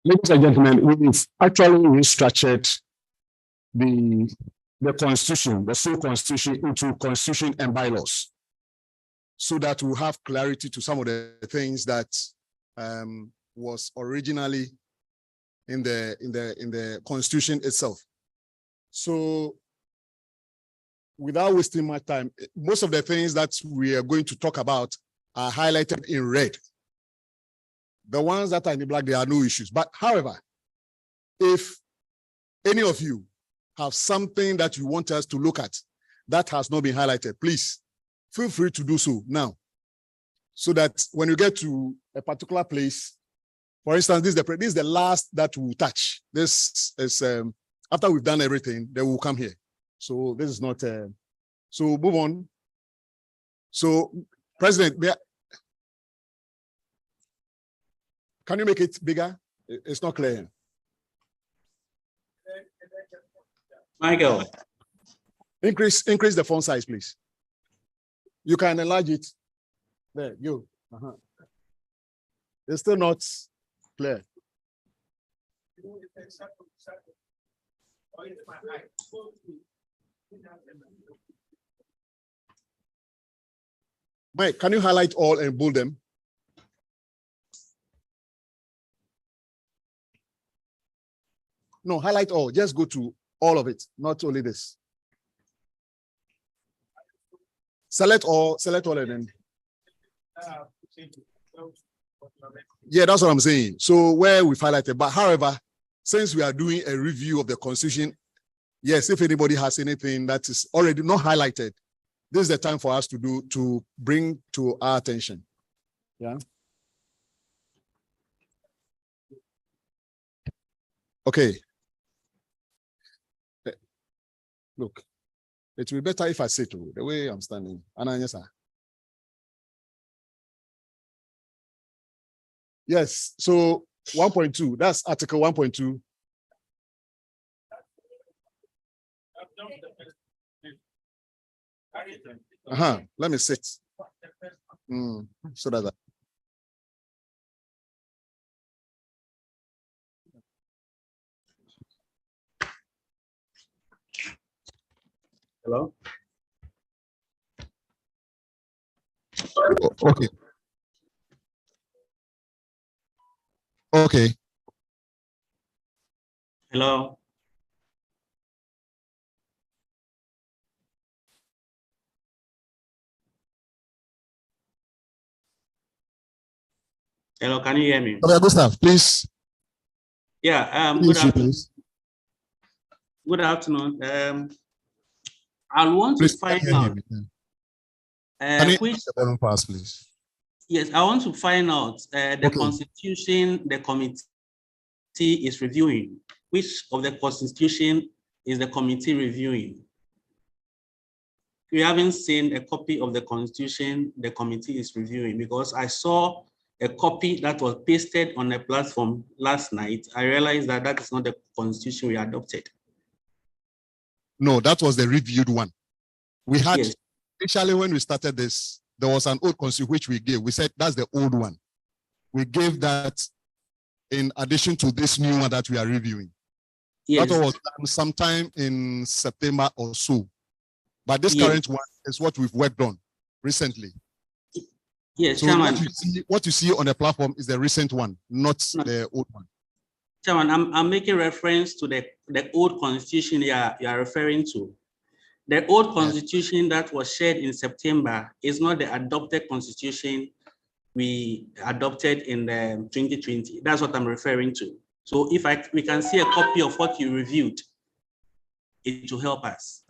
Ladies and gentlemen, we've actually restructured the constitution, the full constitution, into constitution and bylaws, so that we'll have clarity to some of the things that was originally in the constitution itself. So without wasting much time, most of the things that we are going to talk about are highlighted in red. The ones that are in the black, there are no issues. But however, if any of you have something that you want us to look at that has not been highlighted, please feel free to do so now, so that when you get to a particular place, for instance, this is the last that we'll touch. This is after we've done everything, then we'll come here. So this is not so move on. So President, can you make it bigger? It's not clear. Michael, Increase the font size, please. You can enlarge it. There, you. It's still not clear. Mike, can you highlight all and bold them? No, highlight all. Just go to all of it, not only this. Select all and then. Yeah, that's what I'm saying. So where we've highlighted, but however, since we are doing a review of the constitution, yes, if anybody has anything that is already not highlighted, this is the time for us to bring to our attention. Yeah. Okay. Look, it will be better if I sit the way I'm standing. Yes, so 1.2, that's Article 1.2. Let me sit. So that. hello? Okay. Okay. Hello? Hello, can you hear me? Gustav, please. Yeah, good afternoon. I want to find out which pass, please. Yes, I want to find out the constitution the committee is reviewing. Which of the constitution is the committee reviewing? We haven't seen a copy of the constitution the committee is reviewing, because I saw a copy that was pasted on a platform last night. I realized that that is not the constitution we adopted. No, that was the reviewed one. We had, initially when we started this, there was an old constitution which we gave. We said that's the old one. We gave that in addition to this new one that we are reviewing. Yes. That was done sometime in September or so. But this current one is what we've worked on recently. Yes, so Chairman. What you see on the platform is the recent one, not the old one. Chairman, I'm making reference to the old constitution you are referring to. The old constitution that was shared in September is not the adopted constitution we adopted in the 2020. That's what I'm referring to. So if we can see a copy of what you reviewed, it will help us.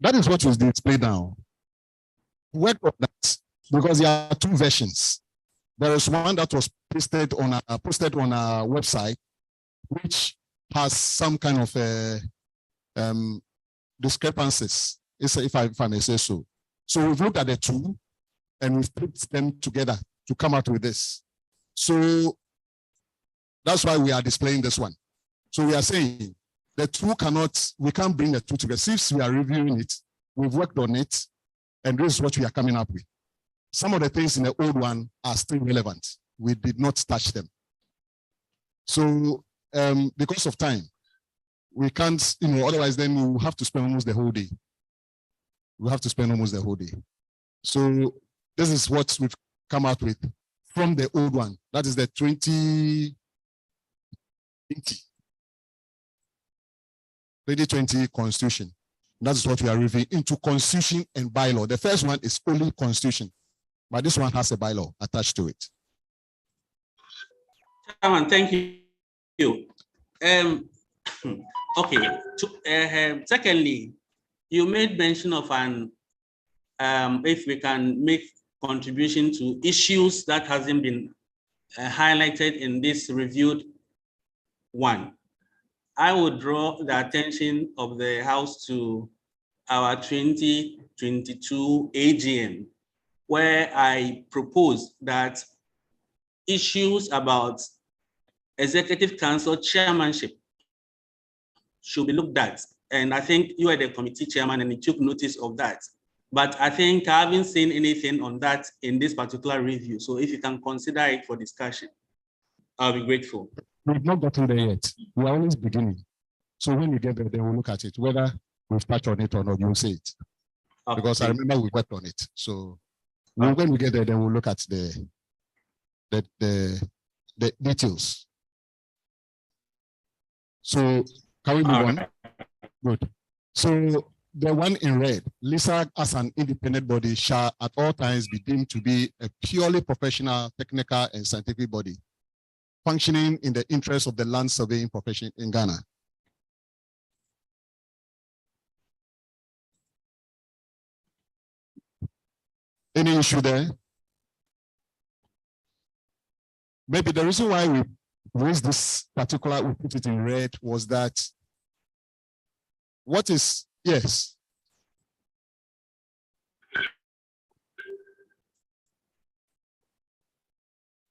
That is what was displayed now. Work on that, because there are two versions. There is one that was posted on our website, which has some kind of discrepancies, if I may say so. So we've looked at the two and we've put them together to come out with this. So that's why we are displaying this one. So we are saying the two we can't bring the two together. Since we are reviewing it, we've worked on it, and this is what we are coming up with. Some of the things in the old one are still relevant. We did not touch them. So because of time, we can't, you know, otherwise then we'll have to spend almost the whole day. We'll have to spend almost the whole day. So this is what we've come out with from the old one. That is the 2020 Constitution. That is what we are reviewing into Constitution and bylaw. The first one is only Constitution, but this one has a bylaw attached to it. Chairman, thank you. Okay. Secondly, you made mention of an if we can make contribution to issues that hasn't been highlighted in this reviewed one. I would draw the attention of the House to our 2022 AGM, where I proposed that issues about Executive Council chairmanship should be looked at. And I think you are the committee chairman and you took notice of that. But I think I haven't seen anything on that in this particular review. So if you can consider it for discussion, I'll be grateful. We've not gotten there yet. We are always beginning. So when we get there, then we'll look at it. Whether we've touched on it or not, you'll see it. Okay. Because I remember we worked on it. So when we get there, then we'll look at the details. So can we move on? Good. So the one in red, LISAG as an independent body shall at all times be deemed to be a purely professional, technical, and scientific body, functioning in the interest of the land surveying profession in Ghana. Any issue there? Maybe the reason why we raised this particular, we put it in red, was that what is, yes.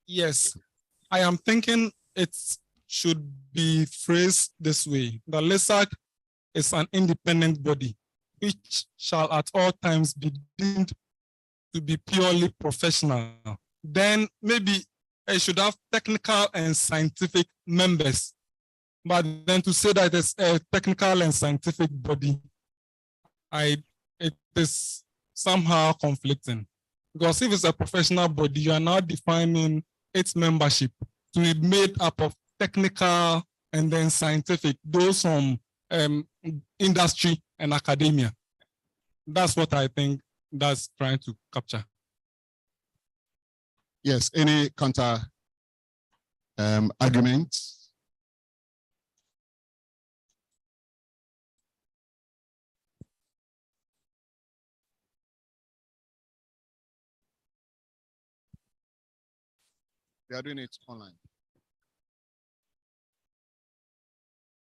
Yes, I am thinking it should be phrased this way. The LISAG is an independent body, which shall at all times be deemed to be purely professional. Then maybe it should have technical and scientific members. But then to say that it's a technical and scientific body, it is somehow conflicting. Because if it's a professional body, you are now defining its membership to be made up of technical and then scientific, those from industry and academia. That's what I think that's trying to capture. Yes, any counter argument? They are doing it online.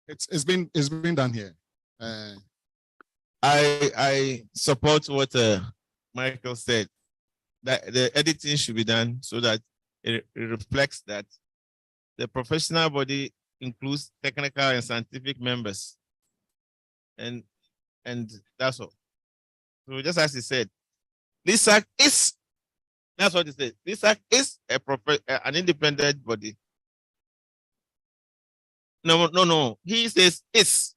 It's been done here. I support what Michael said, that the editing should be done so that it reflects that the professional body includes technical and scientific members, and that's all. So just as he said, LISAG is, that's what he said. LISAG is an independent body. No. He says is.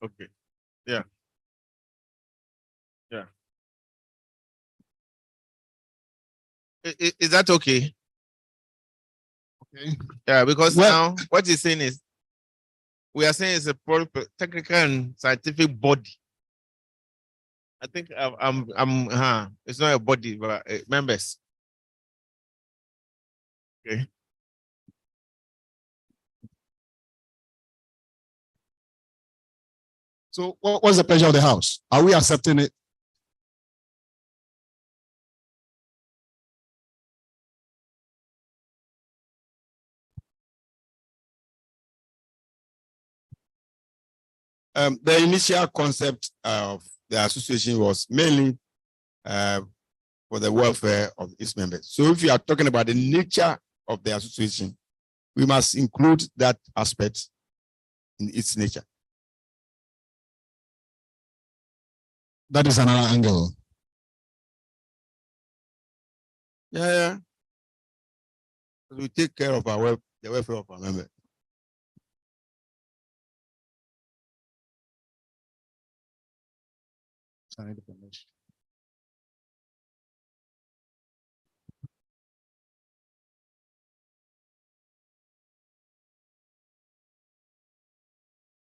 Okay. Yeah. Is that okay? Okay. Yeah, because now what he's saying is, we are saying it's a technical and scientific body. I think it's not a body, but members. Okay. So what's the pleasure of the House? Are we accepting it? The initial concept of the association was mainly for the welfare of its members. So if you are talking about the nature of the association, we must include that aspect in its nature. That is another angle. Yeah. We take care of the welfare of our members.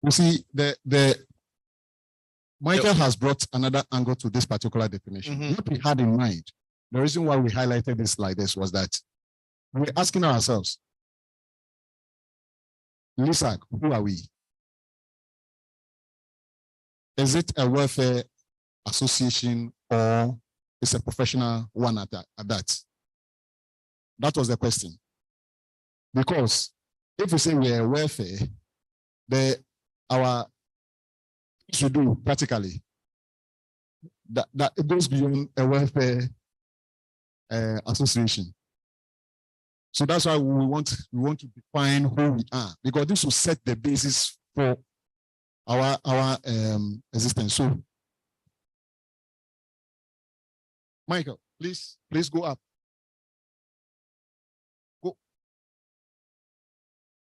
You see, Michael has brought another angle to this particular definition. Mhm. What we had in mind, the reason why we highlighted this like this was that we're asking ourselves, Lisa, who are we? Is it a welfare association or is a professional one at that? That was the question. Because if we say we're welfare, our should do practically that it goes beyond a welfare association. So that's why we want to define who we are, because this will set the basis for our existence. So, Michael, please go up. Go.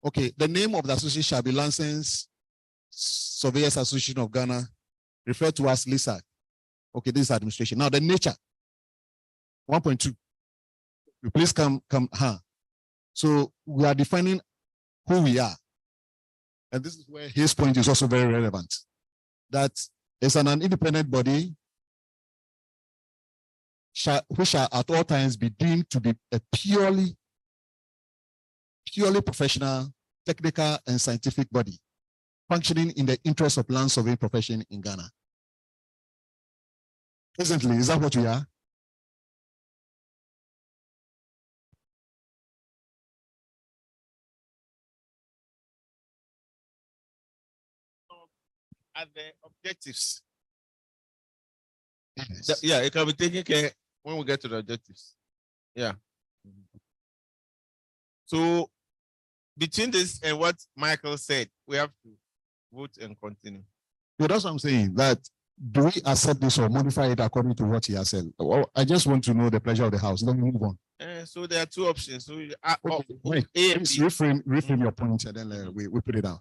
Okay, the name of the association shall be Licensed Surveyors Association of Ghana, referred to as LISA. Okay, this is administration. Now the nature. 1.2. Please come. So we are defining who we are. And this is where his point is also very relevant. That it's an independent body which shall at all times be deemed to be a purely professional, technical, and scientific body functioning in the interest of land surveying profession in Ghana. Presently, is that what we are? At the objectives. Yes. Yeah, it can be taken care when we get to the objectives. Yeah. So between this and what Michael said, we have to vote and continue. So that's what I'm saying. That do we accept this or modify it according to what he has said? Well, I just want to know the pleasure of the house. Then we move on. So there are two options. So Wait, A and please B. reframe your point and then we put it down.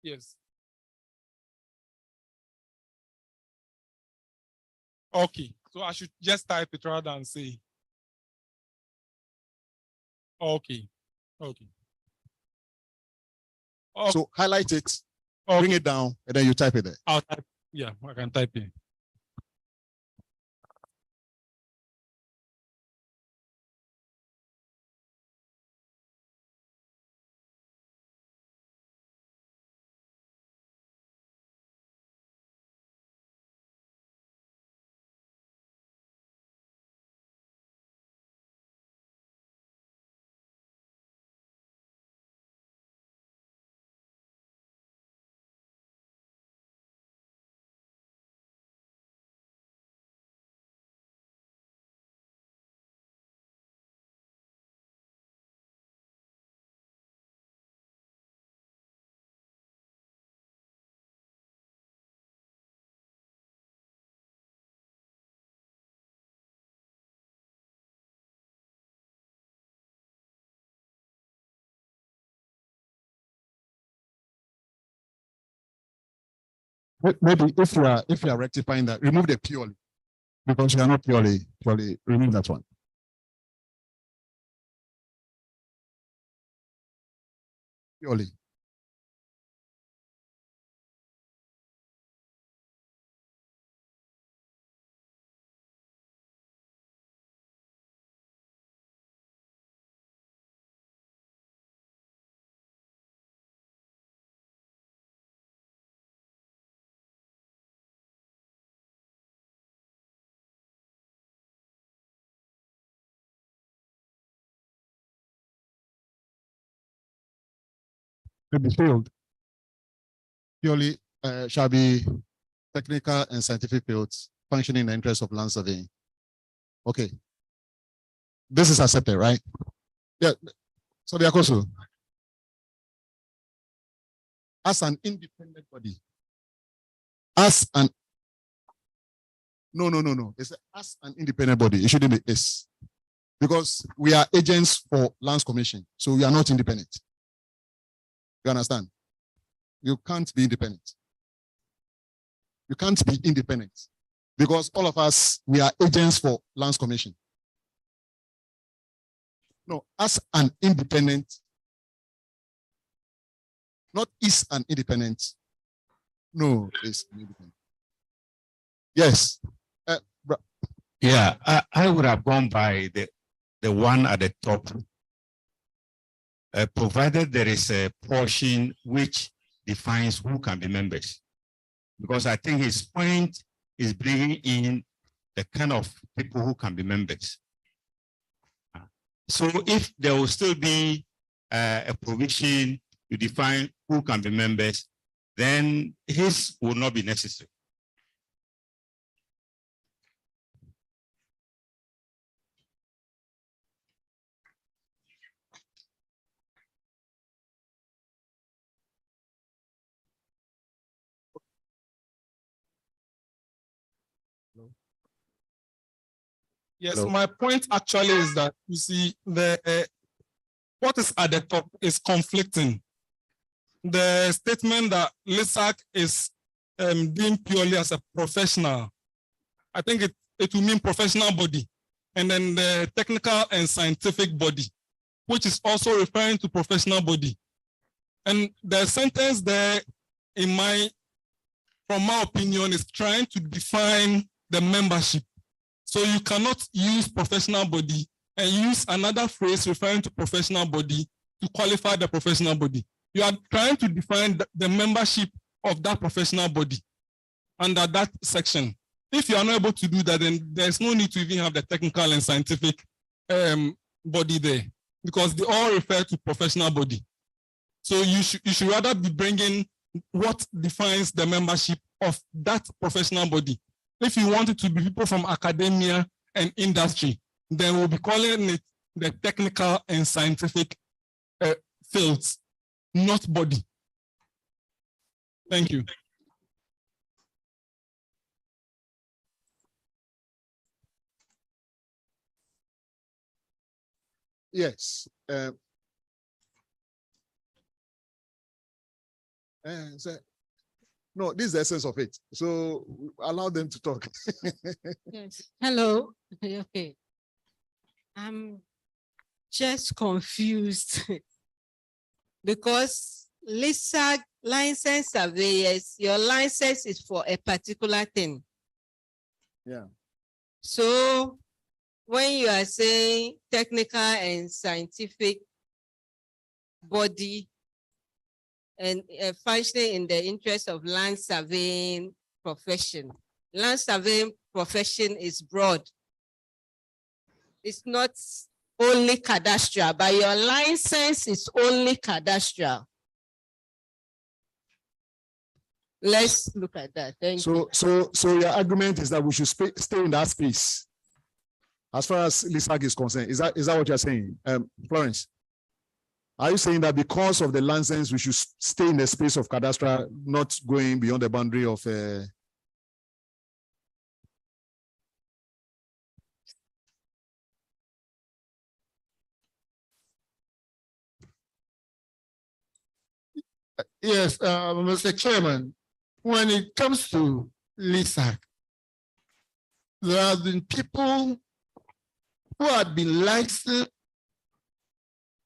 Yes. Okay, so I should just type it rather than say. Okay. So highlight it, Okay. bring it down, and then you type it there. I'll type. Yeah, I can type it. Maybe if you are rectifying that, remove the purely, because you are not purely remove that one. Purely. Maybe failed. Purely shall be technical and scientific fields functioning in the interest of land surveying. Okay. This is accepted, right? Yeah. So they are also as an independent body. As an no. It's as an independent body. It shouldn't be is. Because we are agents for Lands Commission. So we are not independent. You understand? You can't be independent. You can't be independent. Because all of us, we are agents for Lands Commission. No, as an independent, not is an independent. No, is an independent. Yes. Yeah, I would have gone by the one at the top, provided there is a portion which defines who can be members. Because I think his point is bringing in the kind of people who can be members. So if there will still be a provision to define who can be members, then his will not be necessary. Yes, Hello? my point actually is that you see the what is at the top is conflicting. The statement that LISAC is deemed purely as a professional, I think it will mean professional body, and then the technical and scientific body, which is also referring to professional body. And the sentence there, from my opinion, is trying to define the membership. So you cannot use professional body and use another phrase referring to professional body to qualify the professional body. You are trying to define the membership of that professional body under that section. If you are not able to do that, then there's no need to even have the technical and scientific body there, because they all refer to professional body. So you should rather be bringing what defines the membership of that professional body. If you want it to be people from academia and industry, then we'll be calling it the technical and scientific fields, not body. Thank you. Yes. No, this is the essence of it. So allow them to talk. Yes. Hello. Okay. I'm just confused because LISAC license surveyors, your license is for a particular thing. Yeah. So when you are saying technical and scientific body and functioning in the interest of land surveying profession. Land surveying profession is broad. It's not only cadastral, but your license is only cadastral. Let's look at that. Thank you. So your argument is that we should stay in that space as far as LISAC is concerned. Is that what you're saying, Florence? Are you saying that because of the license, we should stay in the space of cadastral, not going beyond the boundary of? Yes, Mr. Chairman, when it comes to LISAC, there have been people who have been licensed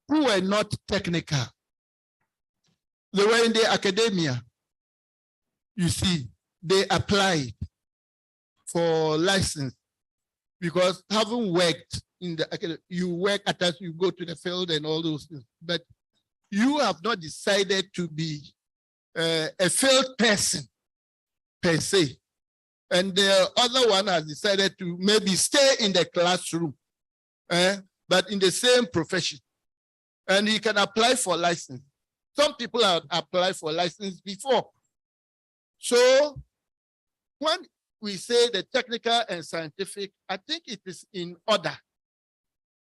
who were not technical. They were in the academia. You see, they applied for license because having worked in the academy, you work at that, you go to the field and all those things. But you have not decided to be a field person per se. And the other one has decided to maybe stay in the classroom, but in the same profession. And he can apply for license. Some people have applied for license before. So when we say the technical and scientific, I think it is in order.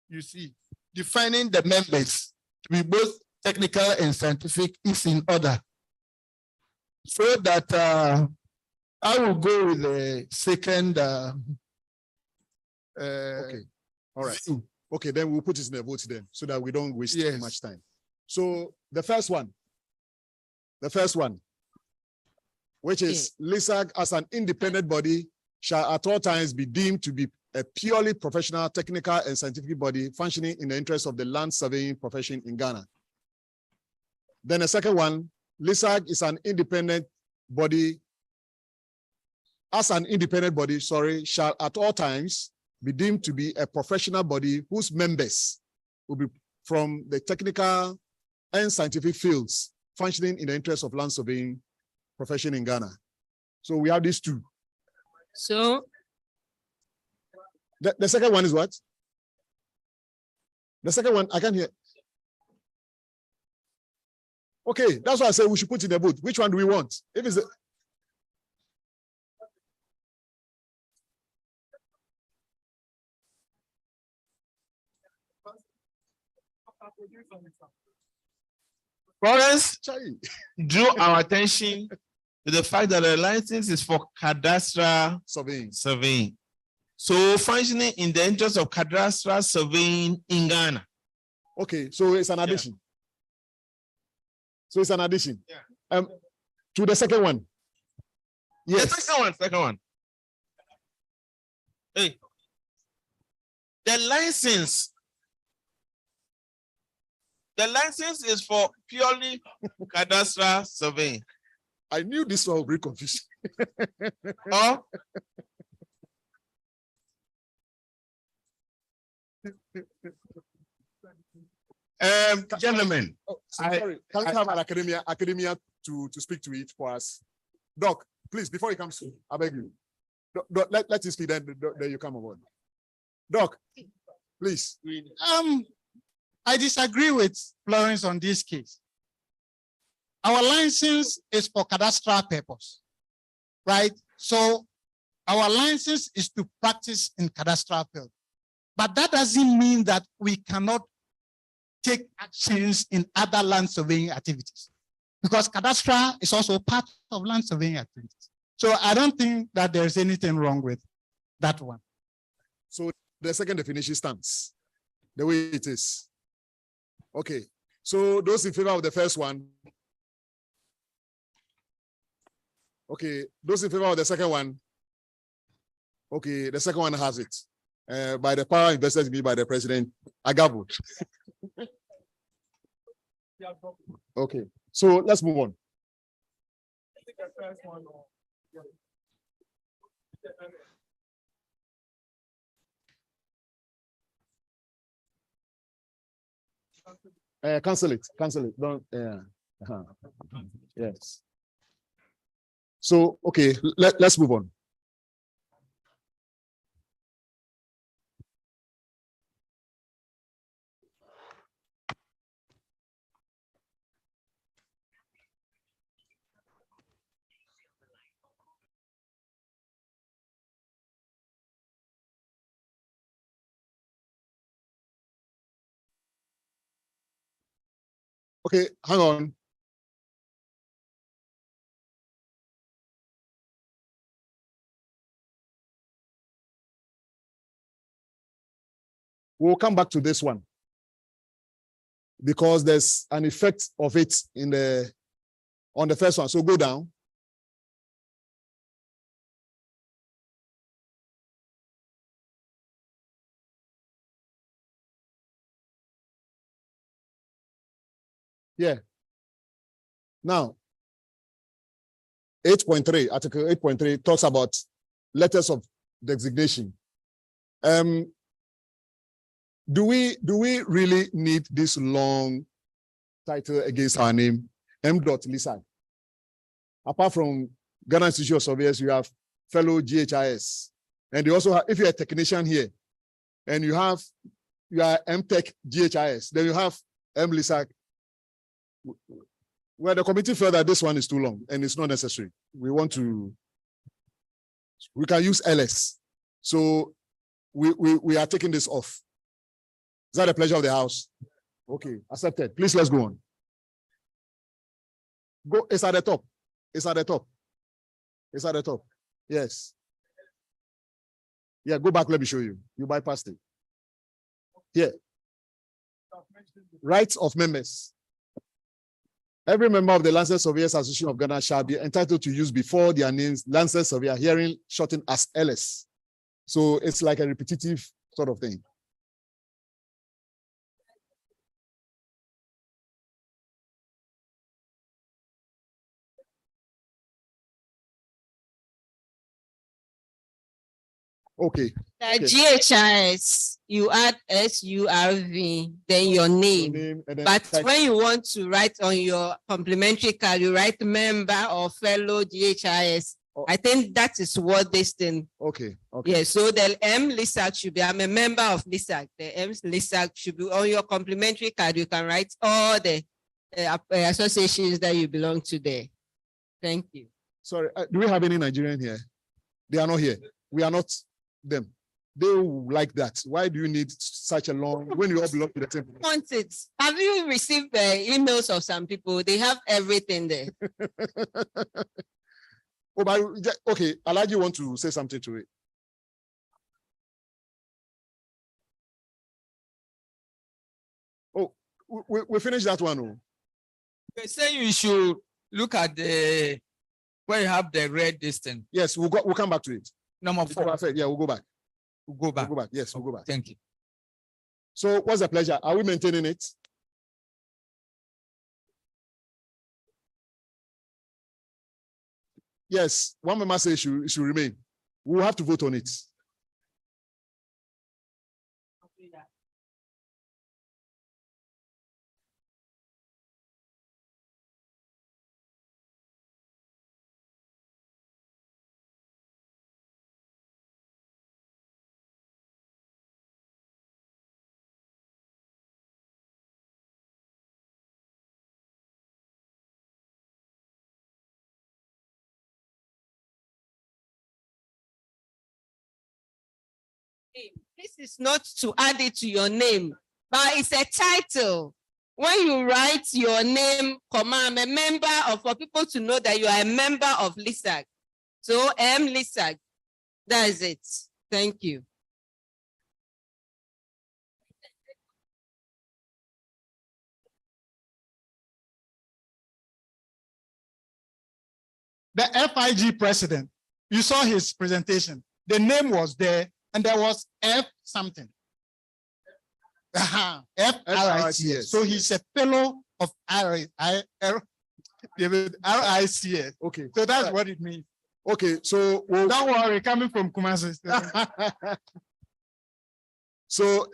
You see, defining the members to be both technical and scientific is in order. So that I will go with the second. Okay. All right. Okay, then we'll put it in the vote then so that we don't waste too much time. So the first one, which is LISAG as an independent body shall at all times be deemed to be a purely professional, technical, and scientific body functioning in the interest of the land surveying profession in Ghana. Then the second one, LISAG is an independent body, shall at all times be deemed to be a professional body whose members will be from the technical and scientific fields functioning in the interest of land surveying profession in Ghana. So we have these two. So the second one is what? The second one, I can't hear. Okay, that's why I say we should put in the vote. Which one do we want? If it's Florence drew our attention to the fact that the license is for cadastral surveying. So functioning in the interest of cadastral surveying in Ghana. Okay, so it's an addition. So it's an addition. To the second one. Yes. The second one. Hey. The license is for purely cadastral surveying. I knew this one would be confusing. Oh. Gentlemen, sorry. Can we have an academia to speak to it for us? Doc, please, before he comes to, I beg you. Doc, let him speak, then you come aboard. Doc, please. I disagree with Florence on this case. Our license is for cadastral purpose, right? So our license is to practice in cadastral field. But that doesn't mean that we cannot take actions in other land surveying activities, because cadastral is also part of land surveying activities. So I don't think that there's anything wrong with that one. So the second definition stands the way it is. Okay, so those in favor of the first one. Okay, those in favor of the second one. Okay, the second one has it. By the power invested in me by the president, I got vote. Okay, so let's move on. Cancel it. Don't. Yes. So okay, let's move on. Okay, hang on. We'll come back to this one because there's an effect of it on the first one. So go down. Yeah. Now, 8.3, Article 8.3 talks about letters of designation. Do we really need this long title against our name, M.LISAG? Apart from Ghana Institute of Surveyors, you have fellow GHIS, and you also have, if you're a technician here, and you are MTech GHIS, then you have M.LISAG. Well, the committee felt that this one is too long and it's not necessary. We want to We can use LS. So we are taking this off. Is that the pleasure of the House? Okay, accepted. Please, let's go on. Go, it's at the top. It's at the top. It's at the top. Yes. Yeah, go back. Let me show you. You bypassed it. Here. Rights of members. Every member of the Lancet Surveyors Association of Ghana shall be entitled to use before their names Lancet Surveyor, hearing shortened as LS. So it's like a repetitive sort of thing. Okay. The GHIS, you add SURV, then your name. And then But when you want to write on your complimentary card, you write member or fellow GHIS. Oh. I think that is what this thing. Okay. Okay. Yeah, so the M LISAC should be, I'm a member of LISAC. The M LISAC should be on your complimentary card. You can write all the associations that you belong to there. Thank you. Sorry, do we have any Nigerian here? They are not here. We are not them. They like that. Why do you need such a long, when you all belong to the temple? Want it? Have you received the emails of some people? They have everything there. Oh, but okay, Alaji want to say something to it. Oh, we finished that one. Oh. They say you should look at the where you have the red distance. Yes, we'll come back to it. Number 4. Yeah, we'll go back. We'll go back. We'll go back. Yes, we'll go back. Thank you. So what's the pleasure? Are we maintaining it? Yes, one member says it should remain. We'll have to vote on it. This is not to add it to your name, but it's a title. When you write your name, I'm a member of, for people to know that you are a member of LISAC. So M LISAC, that is it. Thank you. The FIG president, you saw his presentation. The name was there, and there was F something. FRICS. So he's a fellow of RICS. Okay. So that's what it means. Okay, so don't worry, coming from Kumasi. So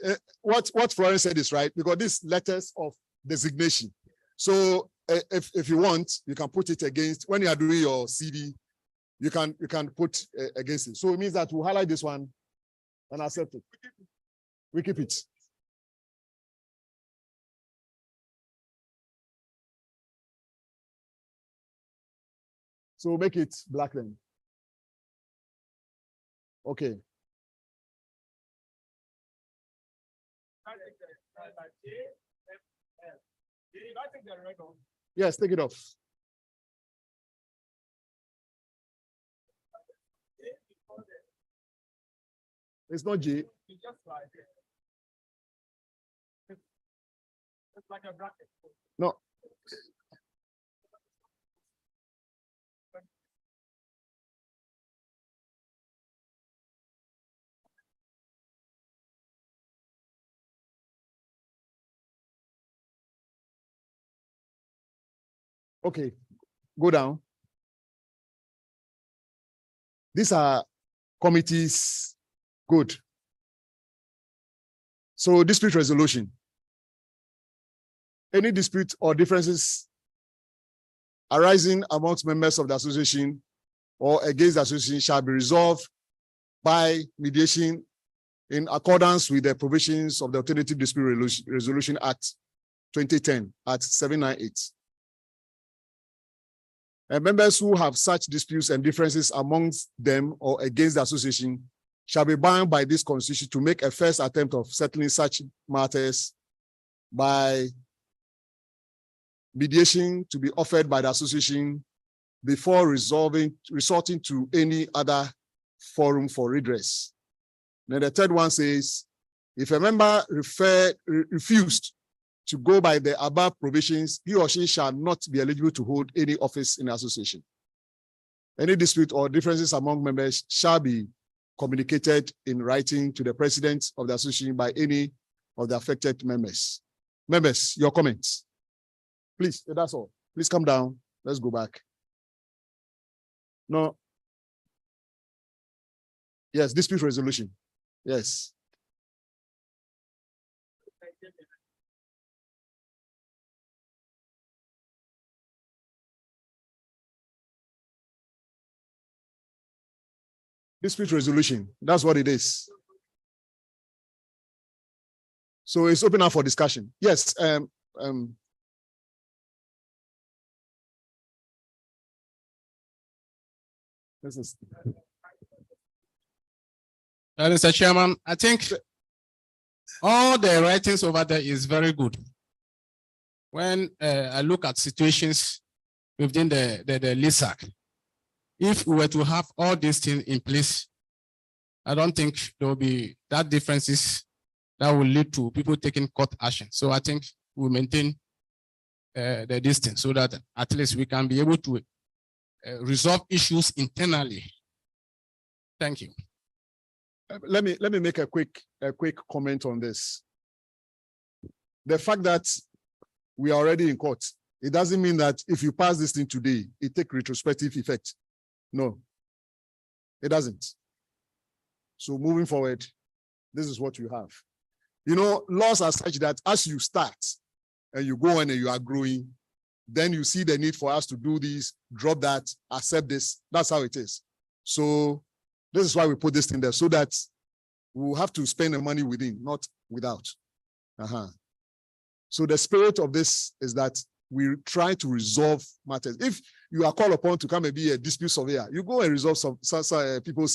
what Florence said is right, because these letters of designation. So if you want, you can put it against, when you are doing your CD, you can put against it. So it means that we'll highlight this one and accept it. We keep it. So make it black then. Okay. Yes, take it off. It's not J. It's like a bracket. No. Okay, go down. These are committees. Good. So dispute resolution. Any dispute or differences arising amongst members of the association or against the association shall be resolved by mediation in accordance with the provisions of the Alternative Dispute Resolution Act 2010 at 798. And members who have such disputes and differences amongst them or against the association shall be bound by this constitution to make a first attempt of settling such matters by mediation to be offered by the association before resorting to any other forum for redress. Then the third one says, if a member refused to go by the above provisions, he or she shall not be eligible to hold any office in the association. Any dispute or differences among members shall be communicated in writing to the president of the association by any of the affected members. Members, your comments. Please, that's all. Please come down. Let's go back. No. Yes, dispute resolution. Yes. Dispute resolution. That's what it is. So it's open up for discussion. Yes. Mr. Chairman, I think all the writings over there is very good. When I look at situations within the LISAC, if we were to have all these things in place, I don't think there will be that differences that will lead to people taking court action. So I think we maintain the distance so that at least we can be able to resolve issues internally. Thank you. Let me make a quick comment on this. The fact that we are already in court, it doesn't mean that if you pass this thing today, it takes retrospective effect. No, it doesn't. So moving forward, this is what you have. You know, laws are such that as you start and you go on and you are growing, then you see the need for us to do this, drop that, accept this. That's how it is. So this is why we put this in there, so that we'll have to spend the money within, not without. So the spirit of this is that we try to resolve matters. If you are called upon to come and be a dispute surveyor, you go and resolve some people's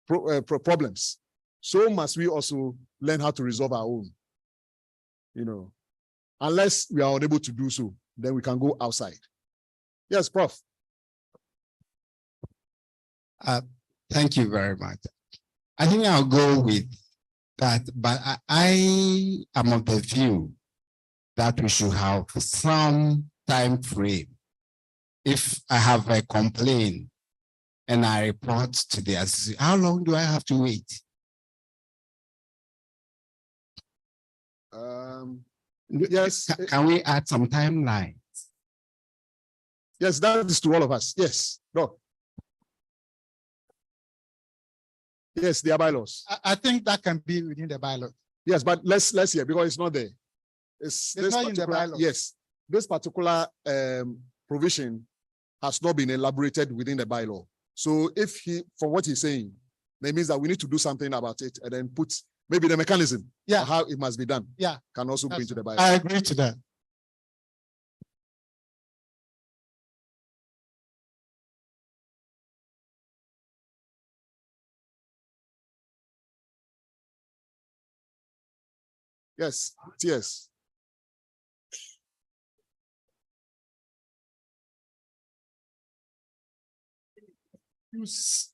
problems. So must we also learn how to resolve our own. You know, unless we are unable to do so, then we can go outside. Yes, Prof. Thank you very much. I think I'll go with that, but I am of the view that we should have some time frame. If I have a complaint and I report to the association, how long do I have to wait? Yes. Can we add some timeline? Yes, that is to all of us. Yes. No. Yes, there are bylaws. I think that can be within the bylaws. Yes, but let's hear, because it's not there. It's not in the bylaws. Yes, this particular provision has not been elaborated within the bylaw. So if from what he's saying, that means that we need to do something about it and then put maybe the mechanism, how it must be done. Yeah, can also go into the bylaw. I agree to that. Yes, yes.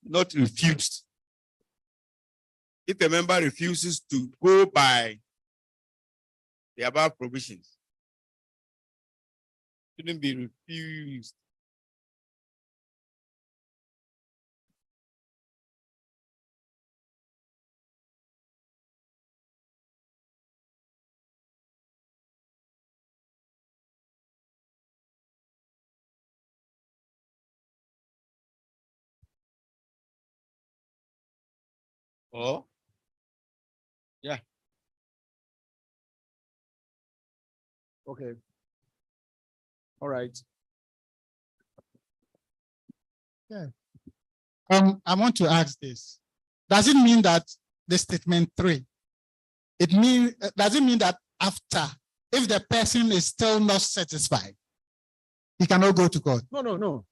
Not refused. If a member refuses to go by the above provisions, shouldn't be refused. Oh, yeah. Okay. All right. Yeah. I want to ask this. Does it mean that the statement 3, does it mean that after, if the person is still not satisfied, He cannot go to court. No.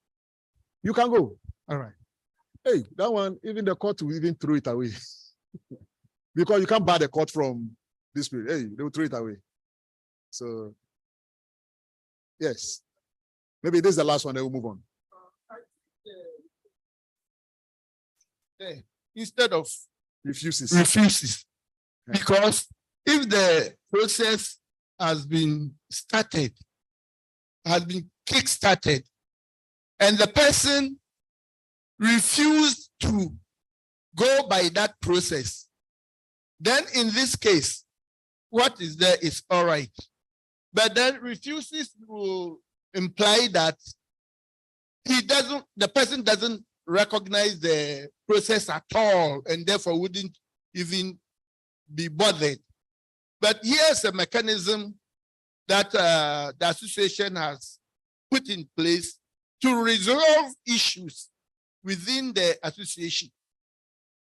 You can go. All right. Hey, that one, even the court will even throw it away. Because you can't bar the court from this period. Hey, they will throw it away. So, yes. Maybe this is the last one, they will move on. Instead of refuses. Because if the process has been started, has been kick-started, and the person refused to go by that process, then in this case, what is there is all right. But then refuses will imply that the person doesn't recognize the process at all, and therefore wouldn't even be bothered. But here's a mechanism that the association has put in place to resolve issues within the association.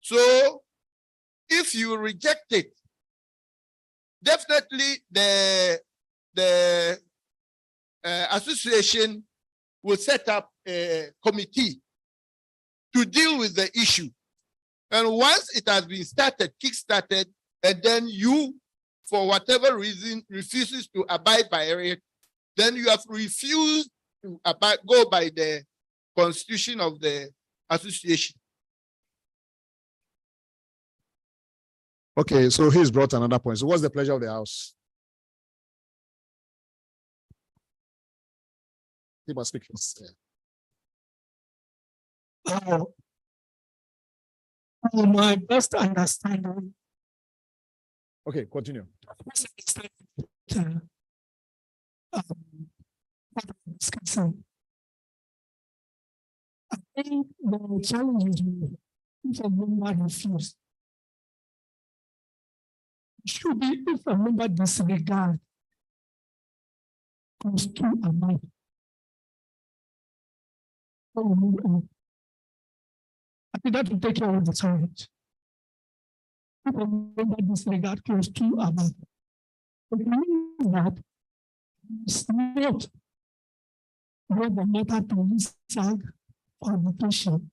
So if you reject it, definitely the association will set up a committee to deal with the issue. And once it has been started, kick-started, and then you, for whatever reason, refuses to abide by it, then you have refused to go by the constitution of the association. Okay, so he's brought another point. So what's the pleasure of the House? He must speak. My best understanding. Okay, continue. I think the challenge is if a member refuses. Should be if a member disregard goes to a man. I think that will take care of the challenge. If a member disregard goes to a man, it means that it's not what the matter to resolve arbitration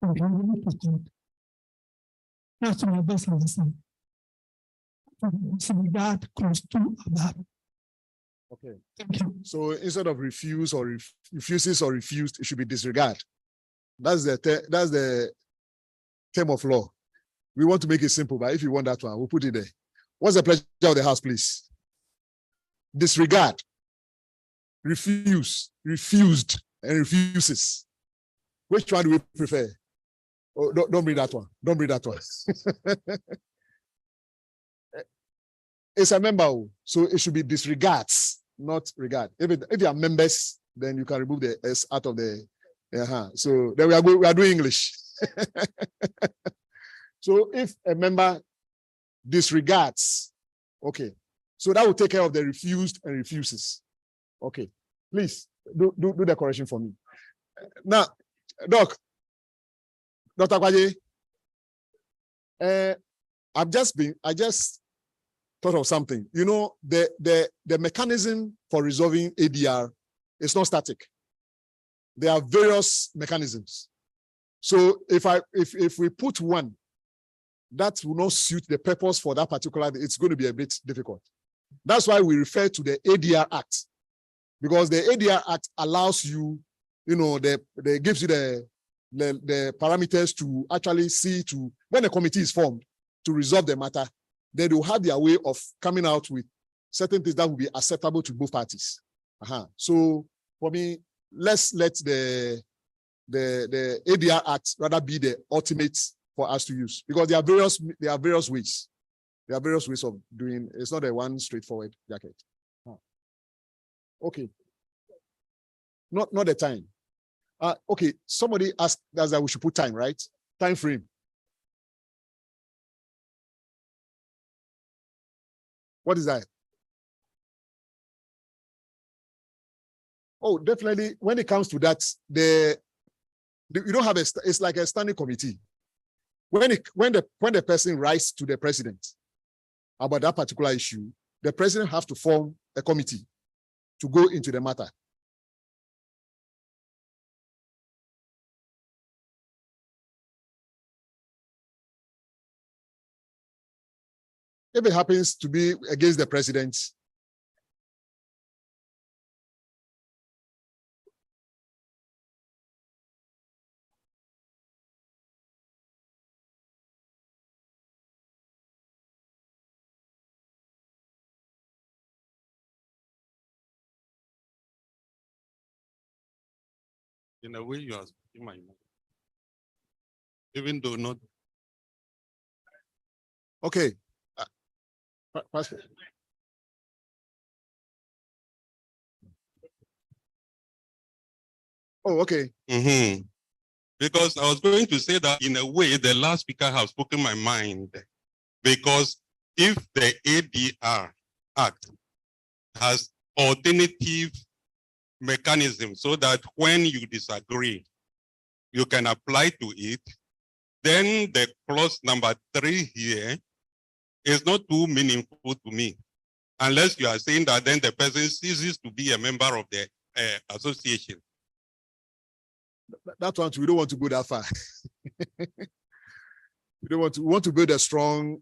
or court. That's my best understanding. Disregard goes to a man. Okay. Thank you. So instead of refuse or refuses or refused, it should be disregard. That's the term of law. We want to make it simple, but if you want that one, we'll put it there. What's the pleasure of the House, please? Disregard, refuse, refused, and refuses. Which one do we prefer? Oh, don't bring that one. Don't bring that one. It's a member, so it should be disregards, not regard. If you are members, then you can remove the S out of the. So then we are doing English. So if a member disregards, okay, so that will take care of the refused and refuses. Okay, please do the correction for me. Now, Dr. Kwaje, I just thought of something. You know, the mechanism for resolving ADR is not static. There are various mechanisms. So if we put one that will not suit the purpose for that particular, it's going to be a bit difficult. That's why we refer to the ADR Act, because the ADR Act allows you, gives you the parameters to actually see to, when a committee is formed to resolve the matter, then they will have their way of coming out with certain things that will be acceptable to both parties. So for me, let's let the ADR Act rather be the ultimate for us to use, because there are various ways. There are various ways of doing. It's not a one straightforward jacket. Okay. Not the time. Okay. Somebody asked us that we should put time, right? Time frame. What is that? Oh, definitely. When it comes to that, you don't have it's like a standing committee. When the person writes to the president about that particular issue, the president has to form a committee to go into the matter. if it happens to be against the president, in a way you are speaking my mind. Even though not. okay. Pastor. Oh, okay. Because I was going to say that in a way, the last speaker has spoken my mind. Because if the ADR Act has alternative mechanism so that when you disagree, you can apply to it, then the clause number 3 here is not too meaningful to me. Unless you are saying that then the person ceases to be a member of the association. That one, we don't want to go that far. We want to build a strong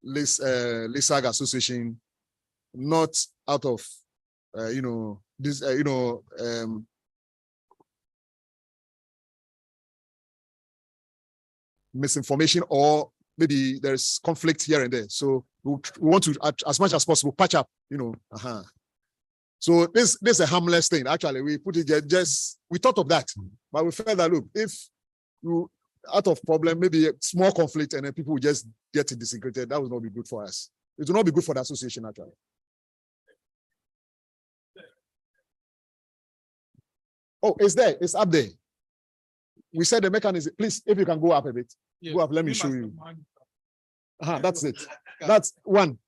LISAG association, not out of misinformation, or maybe there's conflict here and there. So we want to, as much as possible, patch up, So this is a harmless thing. Actually, we put it we thought of that, but we felt that, look, if you out of problem, maybe a small conflict, and then people will just get it disintegrated, that would not be good for us. It will not be good for the association, actually. Oh, it's there. It's up there. We said the mechanism. Please, if you can go up a bit. Yeah. Go up. Let me show you. That's it. That's one.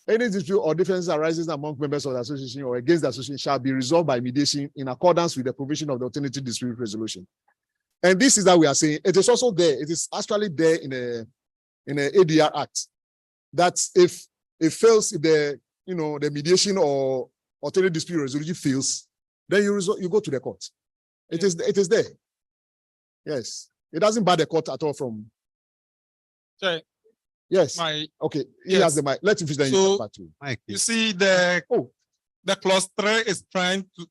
Any dispute or differences arises among members of the association or against the association shall be resolved by mediation in accordance with the provision of the alternative dispute resolution. And this is that we are saying it is also there. It is actually there in the ADR Act that if it fails, if the mediation or alternative dispute resolution fails, then you go to the court. It is there. Yes, it doesn't bar the court at all from. Sorry. Yes. Okay. He has the mic. Let him finish. So you see the clause 3 is trying to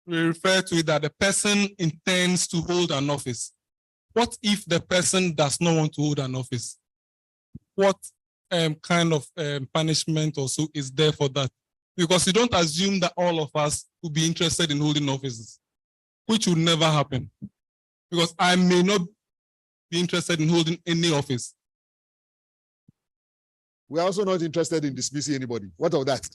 refer to it that the person intends to hold an office. What if the person does not want to hold an office? What kind of punishment or so is there for that? Because you don't assume that all of us will be interested in holding offices, which will never happen. Because I may not be interested in holding any office. We are also not interested in dismissing anybody. What of that?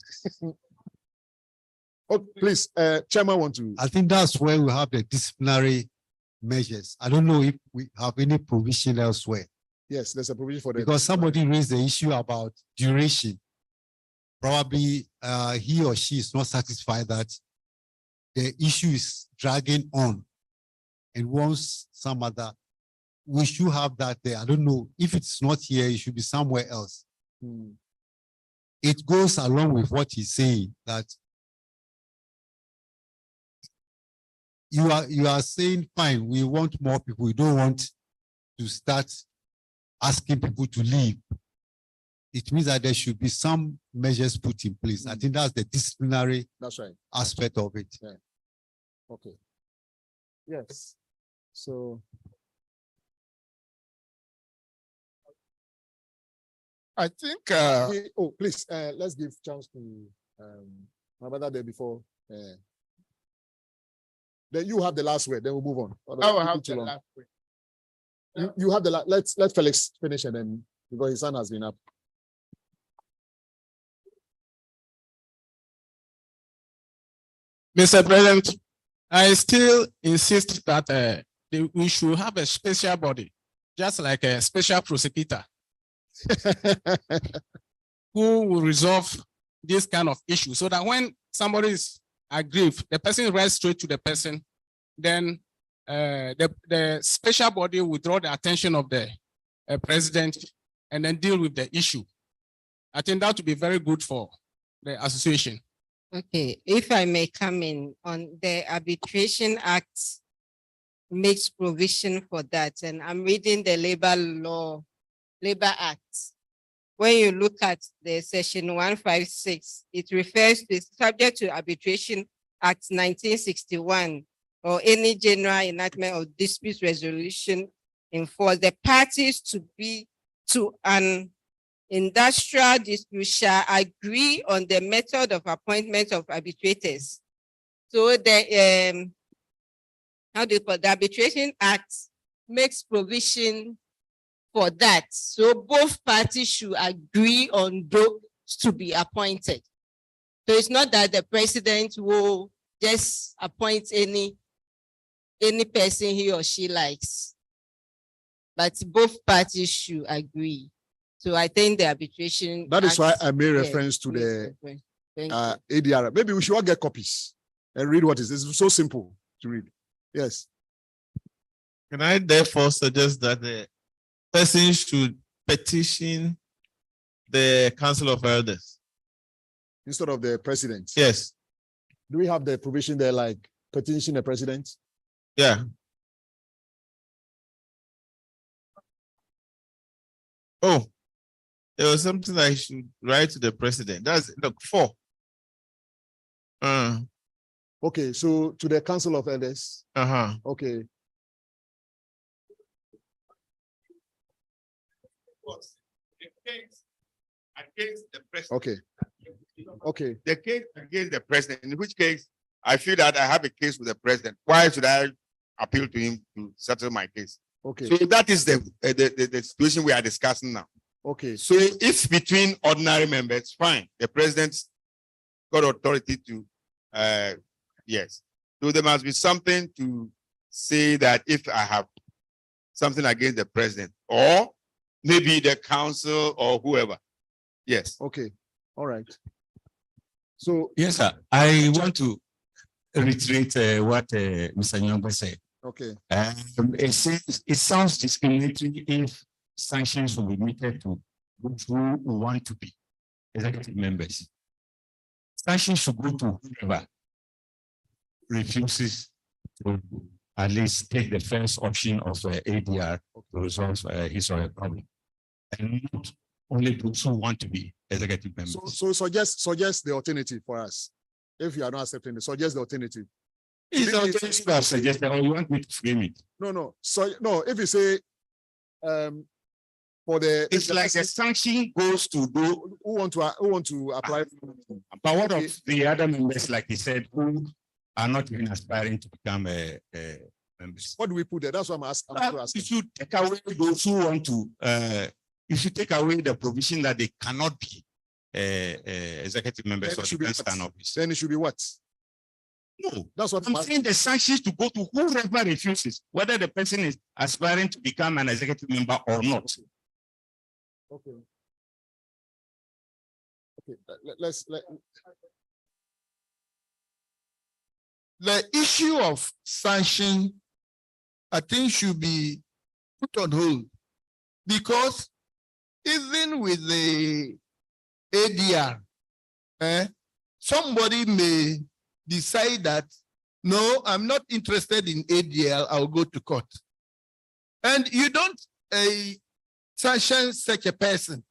Oh, please, Chairman want to. I think that's where we have the disciplinary measures. I don't know if we have any provision elsewhere. Yes, there's a provision for that. Because somebody raised the issue about duration. Probably he or she is not satisfied that the issue is dragging on and wants some other. We should have that there. I don't know if it's not here, it should be somewhere else. It goes along with what he's saying, that you are saying, fine, we want more people. We don't want to start asking people to leave. It means that there should be some measures put in place. I think that's the disciplinary aspect of it. Yeah. Okay. Yes. So I think please let's give chance to my brother there before then you have the last word, then we'll move on. I will have the last word. You have the last. Let Felix finish, and then because his hand has been up. Mr. President, I still insist that we should have a special body, just like a special prosecutor, who will resolve this kind of issue, so that when somebody is aggrieved, the person writes straight to the person, then the special body will draw the attention of the president and then deal with the issue. I think that would be very good for the association. Okay, if I may come in on the Arbitration Act makes provision for that, and I'm reading the Labor Act, when you look at the section 156, it refers to subject to Arbitration Act 1961 or any general enactment of dispute resolution in force. The parties to an industrial dispute shall agree on the method of appointment of arbitrators. So the the Arbitration Act makes provision for that. So both parties should agree on those to be appointed. So it's not that the president will just appoint any person he or she likes, but both parties should agree. So I think the arbitration. That is why I made Act, reference to the Thank ADR. Maybe we should all get copies and read what it is. It's so simple to read. Yes. Can I therefore suggest that the person should petition the Council of Elders instead of the president? Yes. Do we have the provision there, like petition the president? Yeah. Oh, there was something I should write to the president. That's look 4. Okay, so to the Council of Elders. Okay. Against the president. Okay. Okay. The case against the president, in which case I feel that I have a case with the president. Why should I appeal to him to settle my case? Okay. So that is the situation we are discussing now. Okay. So if between ordinary members, fine. The president's got authority to, yes. So there must be something to say that if I have something against the president or maybe the council or whoever. Yes. Okay. All right. So yes, sir. I want to reiterate what Mr. Nyong'o said. Okay. It sounds discriminatory if sanctions will be meted to those who want to be executive members. Sanctions should go to whoever refuses to at least take the first option of ADR to resolve his or her problem, and not only those who want to be executive members. So suggest the alternative for us. If you are not accepting it, suggest the alternative. Is the alternative I've suggested, or you want me to frame it? No. So no, if you say for the it's like a sanction goes to those who want to apply. But what of the other members, like he said, who are not even aspiring to become members? What do we put there? That's what I'm asking. If you take away those who want to, if you take away the provision that they cannot be executive members of the stand office, then it should be what? No, that's what I'm saying. The sanctions to go to whoever refuses, whether the person is aspiring to become an executive member or not. Okay. Okay. The issue of sanction, I think, should be put on hold, because even with the ADR, somebody may decide that, no, I'm not interested in ADL, I'll go to court. And you don't sanction such a person.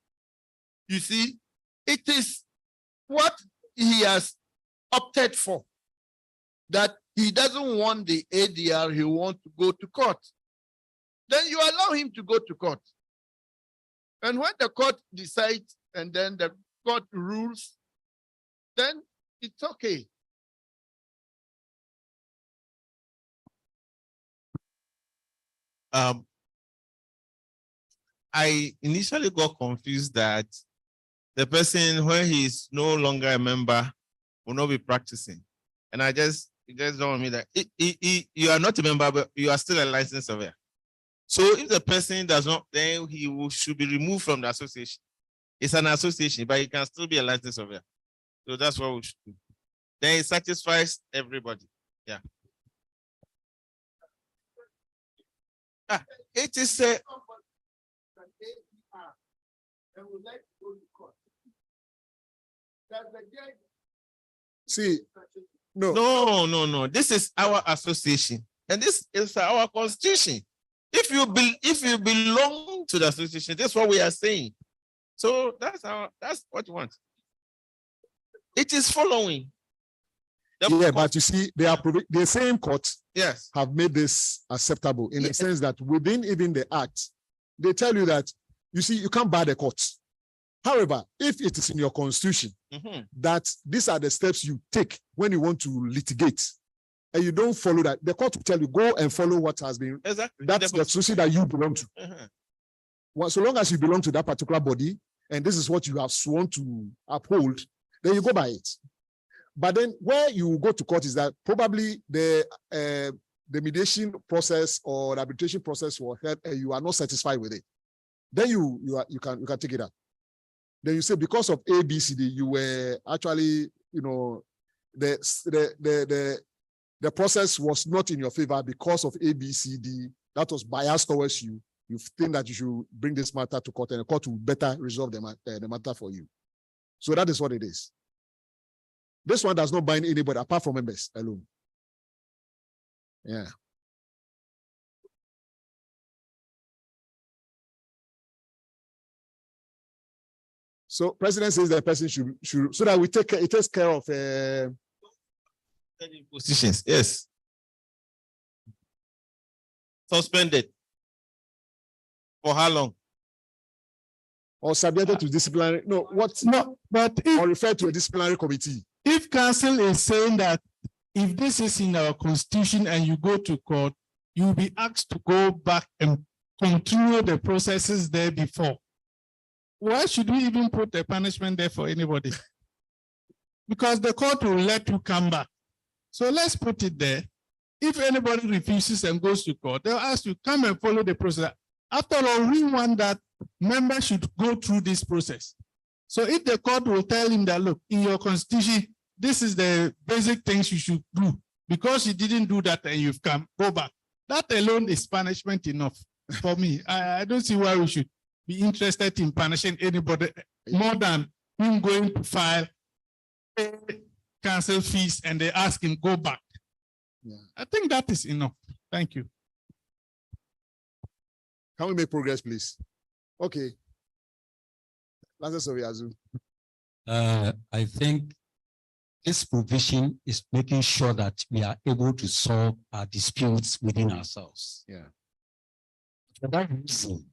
You see, it is what he has opted for, that he doesn't want the ADR, he wants to go to court. Then you allow him to go to court. And when the court decides and then the court rules, then it's okay. I initially got confused that the person, when he's no longer a member, will not be practicing. And it just dawned on me that you are not a member, but you are still a licensed surveyor. So if the person does not, then should be removed from the association. It's an association, but he can still be a licensed surveyor. So that's what we should do. Then it satisfies everybody. Yeah. It is a see, no. This is our association, and this is our constitution. If you belong to the association, that's what we are saying. So that's what you want. It is following. But you see, the same court have made this acceptable in the sense that within even the act, they tell you that, you see, you can't bar the court. However, if it is in your constitution that these are the steps you take when you want to litigate, and you don't follow that, the court will tell you, go and follow what has been. Exactly. That's the constitution that you belong to. Well, so long as you belong to that particular body, and this is what you have sworn to uphold, then you go by it. But then where you go to court is that probably the mediation process or the arbitration process will help, and you are not satisfied with it. Then you can take it up. Then you say, because of A, B, C, D, you were actually, the process was not in your favor because of A, B, C, D. That was biased towards you. You think that you should bring this matter to court, and the court will better resolve the matter for you. So that is what it is. This one does not bind anybody apart from members alone. Yeah. So president says the person should so that we take it takes care of positions. Yes. Suspended. For how long? Or subjected to disciplinary. No, what? No, but if, or referred to a disciplinary committee. If council is saying that if this is in our constitution and you go to court, you'll be asked to go back and continue the processes there before. Why should we even put a punishment there for anybody? Because the court will let you come back. So let's put it there. If anybody refuses and goes to court, they'll ask you, come and follow the process. After all, we want that members should go through this process. So if the court will tell him that, look, in your constitution, this is the basic things you should do. Because you didn't do that and you've come, go back. That alone is punishment enough for me. I don't see why we should be interested in punishing anybody more than him going to file cancel fees and they ask him go back. Yeah. I think that is enough. Thank you. Can we make progress, please? Okay. I think this provision is making sure that we are able to solve our disputes within ourselves. Yeah. For that reason,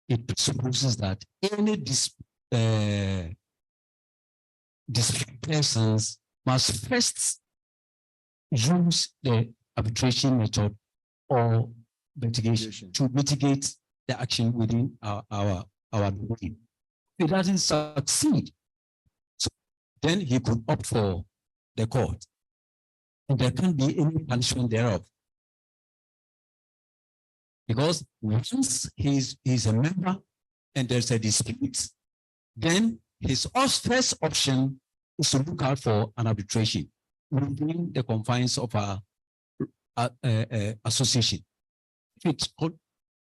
it presupposes that any dispute persons must first use the arbitration method or litigation to mitigate the action within our domain. If it doesn't succeed, so then he could opt for the court, and there can't be any punishment thereof. Because once he's a member and there's a dispute, then his first option is to look out for an arbitration within the confines of our association. If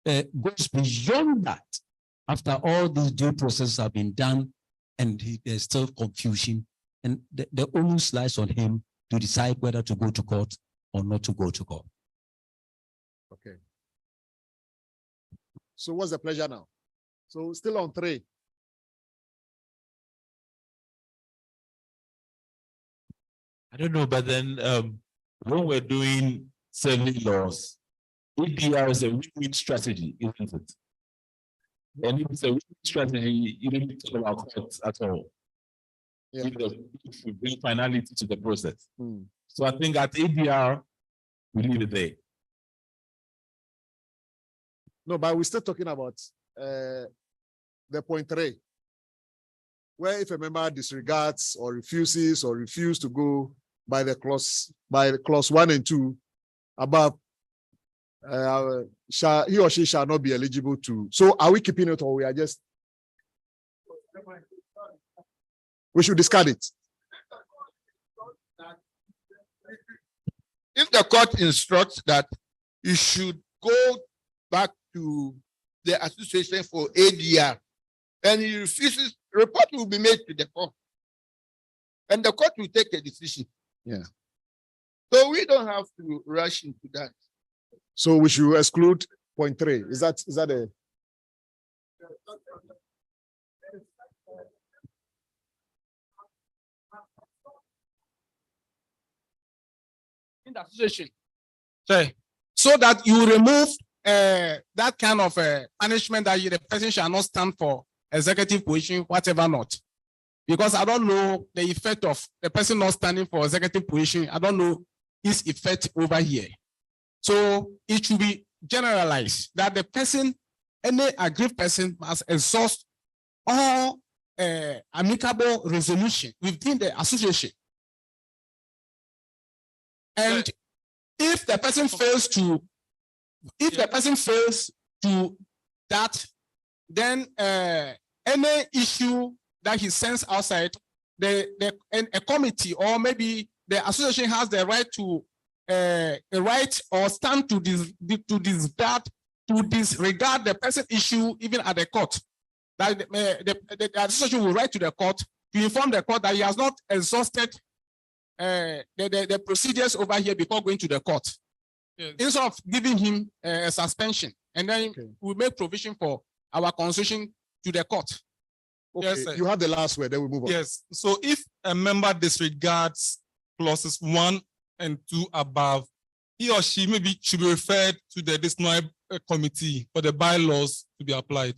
it goes beyond that, after all these due processes have been done and there's still confusion, and the onus lies on him to decide whether to go to court or not to go to court. Okay. So what's the pleasure now? So still on 3. I don't know, but then when we're doing serving laws, ADR is a win-win strategy, isn't it? And if it's a win-win strategy, you don't need to talk about courts at all. Yeah. If you bring finality to the process. So I think at ADR, we leave it there. No, but we're still talking about the point 3, where if a member disregards or refuses to go by the clause 1 and 2 above, he or she shall not be eligible to. So are we keeping it, or we are just? We should discard it. If the court instructs that you should go back to the association for ADR, and he refuses, report will be made to the court, and the court will take a decision. Yeah. So we don't have to rush into that. So we should exclude point 3. Is that a? in the association. So that you remove that kind of punishment that the person shall not stand for executive position, whatever not. Because I don't know the effect of the person not standing for executive position. I don't know his effect over here. So it should be generalized that the person, any aggrieved person, must exhaust all amicable resolution within the association. And if the person fails to, that, then any issue that he sends outside, a committee or maybe the association has the right to a right or stand to disregard the person issue even at the court. That the association will write to the court to inform the court that he has not exhausted the procedures over here before going to the court. Yes. Instead of giving him a suspension, and then we make provision for our constitution to the court. Okay, yes, you have the last word, then we move on. Yes, so if a member disregards clauses 1 and 2 above, he or she maybe should be referred to the disciplinary committee for the bylaws to be applied.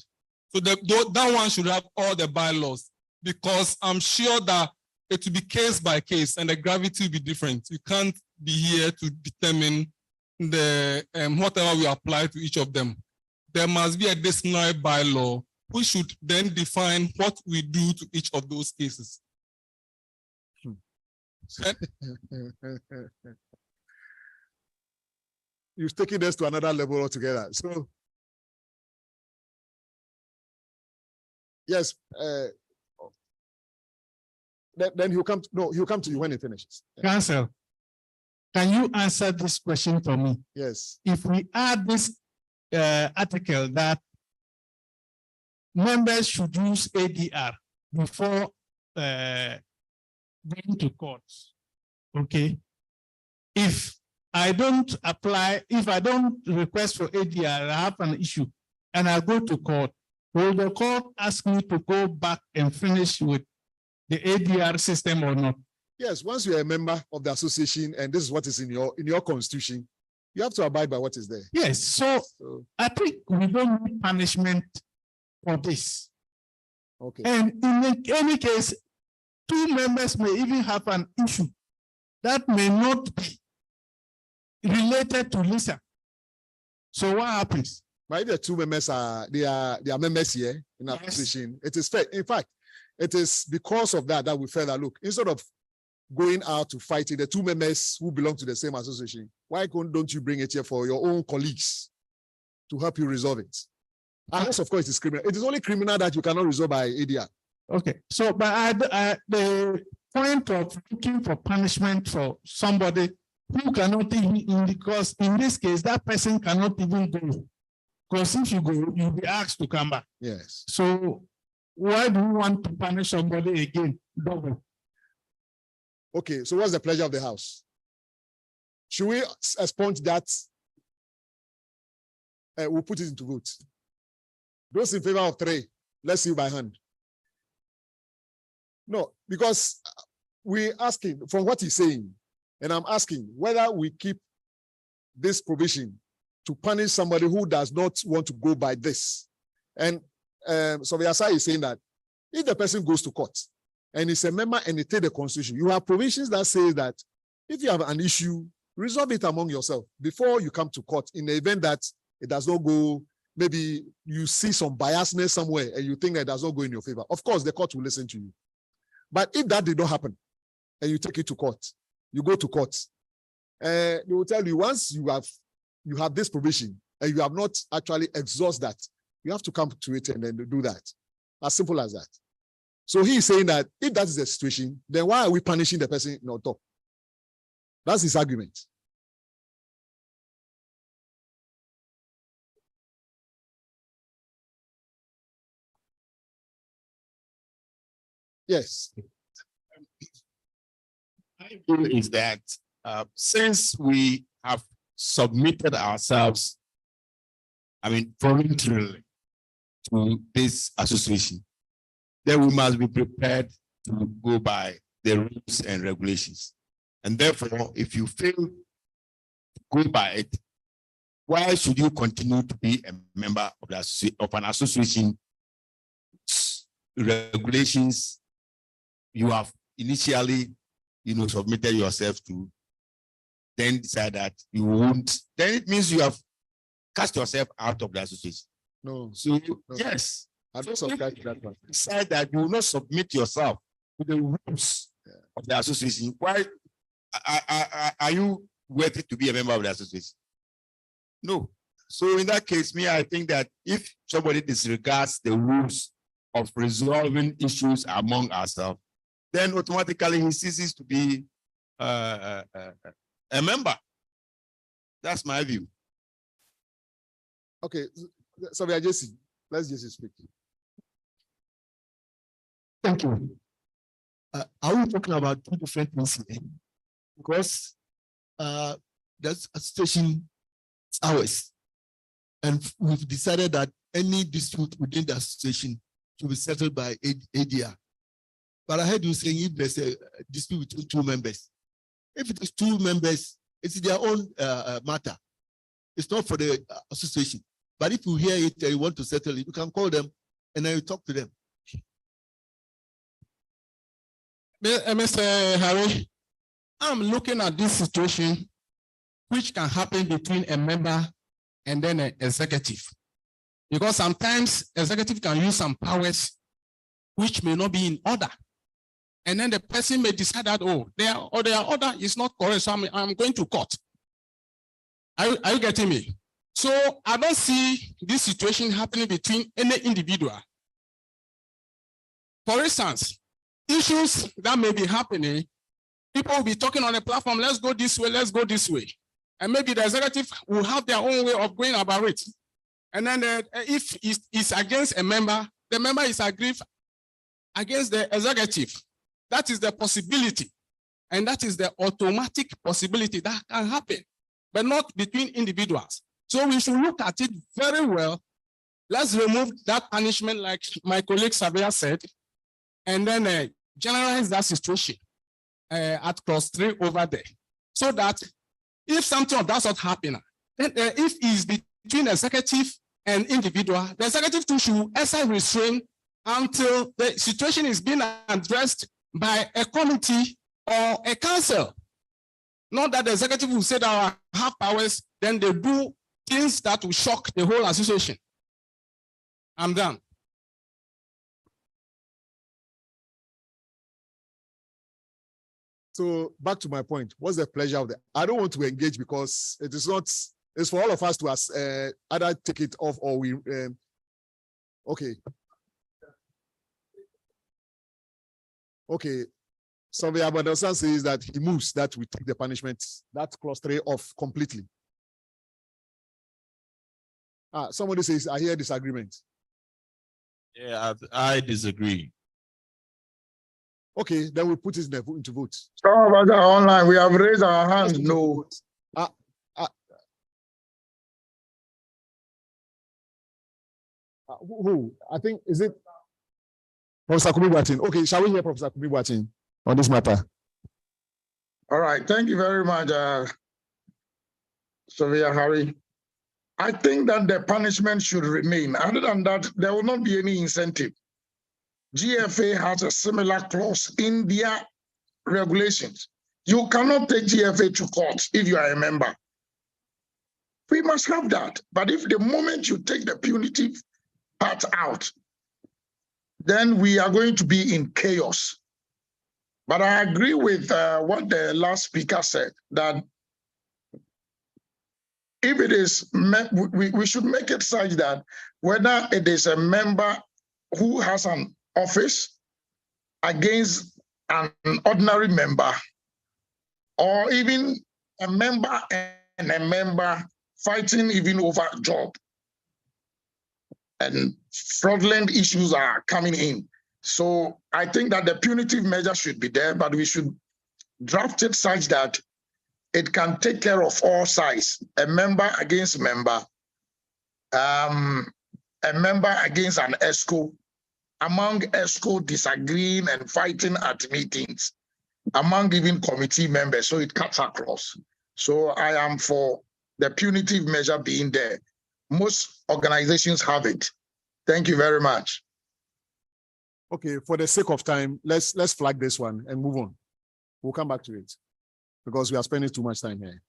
So that one should have all the bylaws, because I'm sure that it will be case by case and the gravity will be different. You can't be here to determine the whatever we apply to each of them. There must be a disciplinary bylaw which should then define what we do to each of those cases. You've taken this to another level altogether. So, yes, then he'll come. He'll come to you when he finishes. Counsel, can you answer this question for me? Yes. If we add this article that members should use ADR before going to court, okay? If I don't apply, if I don't request for ADR, I have an issue, and I go to court, will the court ask me to go back and finish with the ADR system or not? Yes, once you're a member of the association and this is what is in your constitution, you have to abide by what is there. Yes, so I think we don't need punishment for this. Okay. And in any case, 2 members may even have an issue that may not be related to Lisa. So what happens? But if the 2 members they are members here in our association, it is fair. In fact, it is because of that we felt that, look, instead of going out to fight it, the 2 members who belong to the same association, why don't you bring it here for your own colleagues to help you resolve it? Unless, of course, it is criminal. It is only criminal that you cannot resolve by ADR. Okay, so but the point of looking for punishment for somebody who cannot even, because in this case, that person cannot even go. Because if you go, you'll be asked to come back. Yes. So why do you want to punish somebody again? Double. Okay, so what's the pleasure of the House? Should we expunge that? We'll put it into vote. Those in favor of 3, let's see by hand. No, because we're asking from what he's saying, and I'm asking whether we keep this provision to punish somebody who does not want to go by this. And so Vyasa is saying that if the person goes to court and is a member and they take the constitution, you have provisions that say that if you have an issue, resolve it among yourself before you come to court. In the event that it does not go, maybe you see some biasness somewhere and you think that it does not go in your favor. Of course, the court will listen to you. But if that did not happen and you take it to court, you go to court, they will tell you once you have this provision and you have not actually exhausted that, you have to come to it and then do that. As simple as that. So he is saying that if that is the situation, then why are we punishing the person on top? That's his argument. Yes. My view is that since we have submitted ourselves, voluntarily to this association, then we must be prepared to go by the rules and regulations. And therefore, if you fail go by it, why should you continue to be a member of an association regulations you have initially, submitted yourself to, then decide that you won't, then it means you have cast yourself out of the association. No. So no. yes, I don't subscribe to that one. decide that you will not submit yourself to the rules of the association. Why are you worthy to be a member of the association? No. So in that case, I think that if somebody disregards the rules of resolving issues among ourselves, then automatically he ceases to be a member. That's my view. Okay, so we are Jesse. Let's just speak. Thank you. Are we talking about two different things here? Because that's a station hours, and we've decided that any dispute within the association should be settled by ADR. But I heard you saying if there's a dispute between two members, if it is two members, it's their own matter. It's not for the association. But if you hear it and you want to settle it, you can call them and then you talk to them. Mr. Harry, I'm looking at this situation which can happen between a member and then an executive. Because sometimes executive can use some powers which may not be in order. And then the person may decide that, their order is not correct, so I'm going to court. Are you getting me? So I don't see this situation happening between any individual. For instance, issues that may be happening, people will be talking on a platform, let's go this way, let's go this way. And maybe the executive will have their own way of going about it. And then if it's against a member, the member is aggrieved against the executive. That is the possibility. And that is the automatic possibility that can happen, but not between individuals. So we should look at it very well. Let's remove that punishment, like my colleague Xavier said, and then generalize that situation at clause 3 over there. So that if something does not happen, then if it's between executive and individual, the executive too should exercise restraint until the situation is being addressed by a committee or a council. Not that the executive will say that I have powers, then they do things that will shock the whole association. I'm done. So back to my point, what's the pleasure of I don't want to engage because it is not, it's for all of us to either take it off or we, okay. Okay, so the understand says that he moves that we take the punishment, that clause 3 off completely. Somebody says, I hear disagreement. Yeah, I disagree. Okay, then we put it into vote. Some of us are online. We have raised our hands. No. Who? I think, is it Professor Kubi-Boateng? Okay, shall we hear Professor Kubi-Boateng on this matter? All right. Thank you very much, Xavier Harry. I think that the punishment should remain. Other than that, there will not be any incentive. GFA has a similar clause in their regulations. You cannot take GFA to court if you are a member. We must have that. But if the moment you take the punitive part out, then we are going to be in chaos. But I agree with what the last speaker said, that if it is, we should make it such that whether it is a member who has an office against an ordinary member, or even a member and a member fighting even over a job, and fraudulent issues are coming in. So I think that the punitive measure should be there, but we should draft it such that it can take care of all sides, a member against member, a member against an ESCO, among ESCO disagreeing and fighting at meetings, among even committee members, so it cuts across. So I am for the punitive measure being there. Most organizations have it. Thank you very much. Okay, for the sake of time, let's flag this one and move on. We'll come back to it because we are spending too much time here.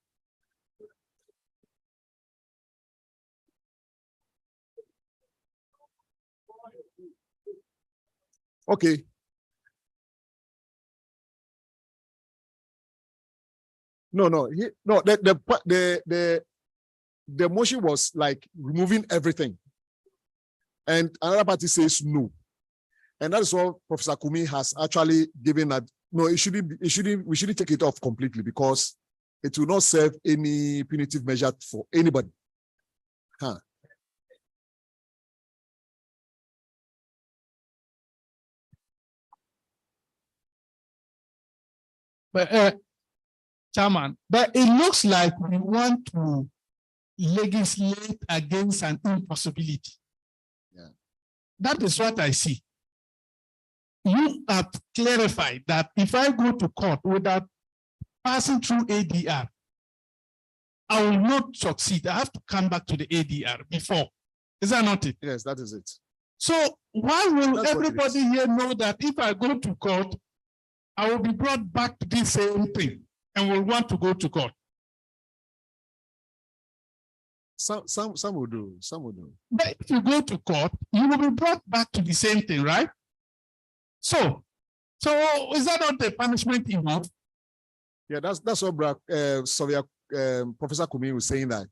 Okay. No, the motion was like removing everything. And another party says no. And that is what Professor Kumi has actually given that no, we shouldn't take it off completely because it will not serve any punitive measure for anybody. Huh. But Chairman, but it looks like we want to legislate against an impossibility. Yeah. That is what I see. You have clarified that if I go to court without passing through ADR, I will not succeed. I have to come back to the ADR before. Is that not it? Yes, that is it. So why will That's everybody here know that if I go to court, I will be brought back to this same thing and will want to go to court? Some will do, some will do. But if you go to court, you will be brought back to the same thing, right? So is that not the punishment enough? Yeah, that's what Professor Kumi was saying, that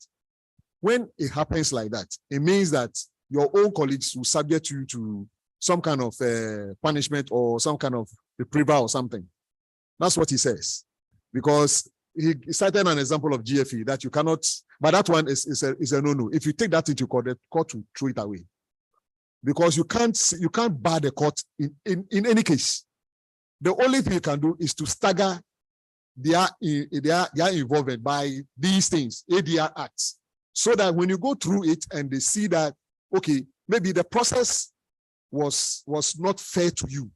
when it happens like that, it means that your own colleagues will subject you to some kind of punishment or some kind of reprieve or something. That's what he says. Because he cited an example of GFE that you cannot, but that one is a no-no. If you take that into court, the court will throw it away. Because you can't bar the court in any case. The only thing you can do is to stagger their involvement by these things, ADR acts, so that when you go through it and they see that, okay, maybe the process was not fair to you,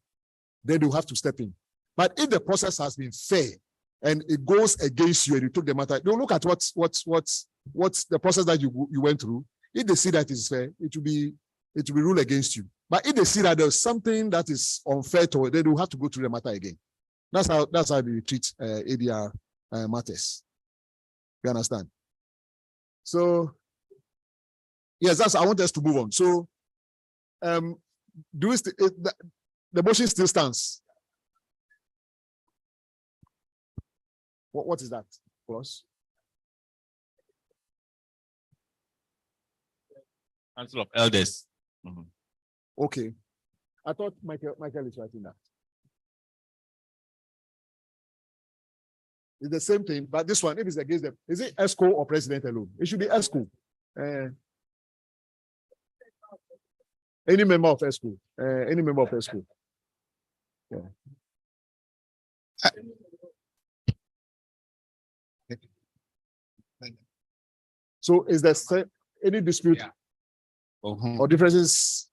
then they'll have to step in. But if the process has been fair and it goes against you and you took the matter, they'll look at what's the process that you went through. If they see that is fair, it will be ruled against you. But if they see that there's something that is unfair to it, they will have to go through the matter again. That's how they treat ADR matters. You understand? So yes, I want us to move on. So the motion still stands. What is that, boss? Council of Elders. Okay. I thought Michael is writing that. It's the same thing, but this one, if it's against them, is it ESCO or president alone? It should be ESCO. Any member of ESCO. Any member of ESCO. Yeah. So is there any dispute or differences?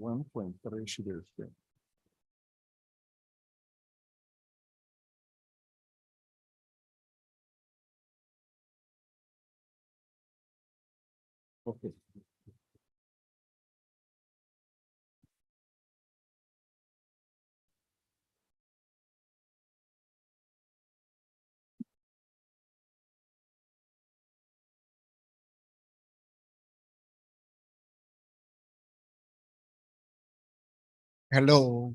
$1.3 should be fair. Okay. Hello.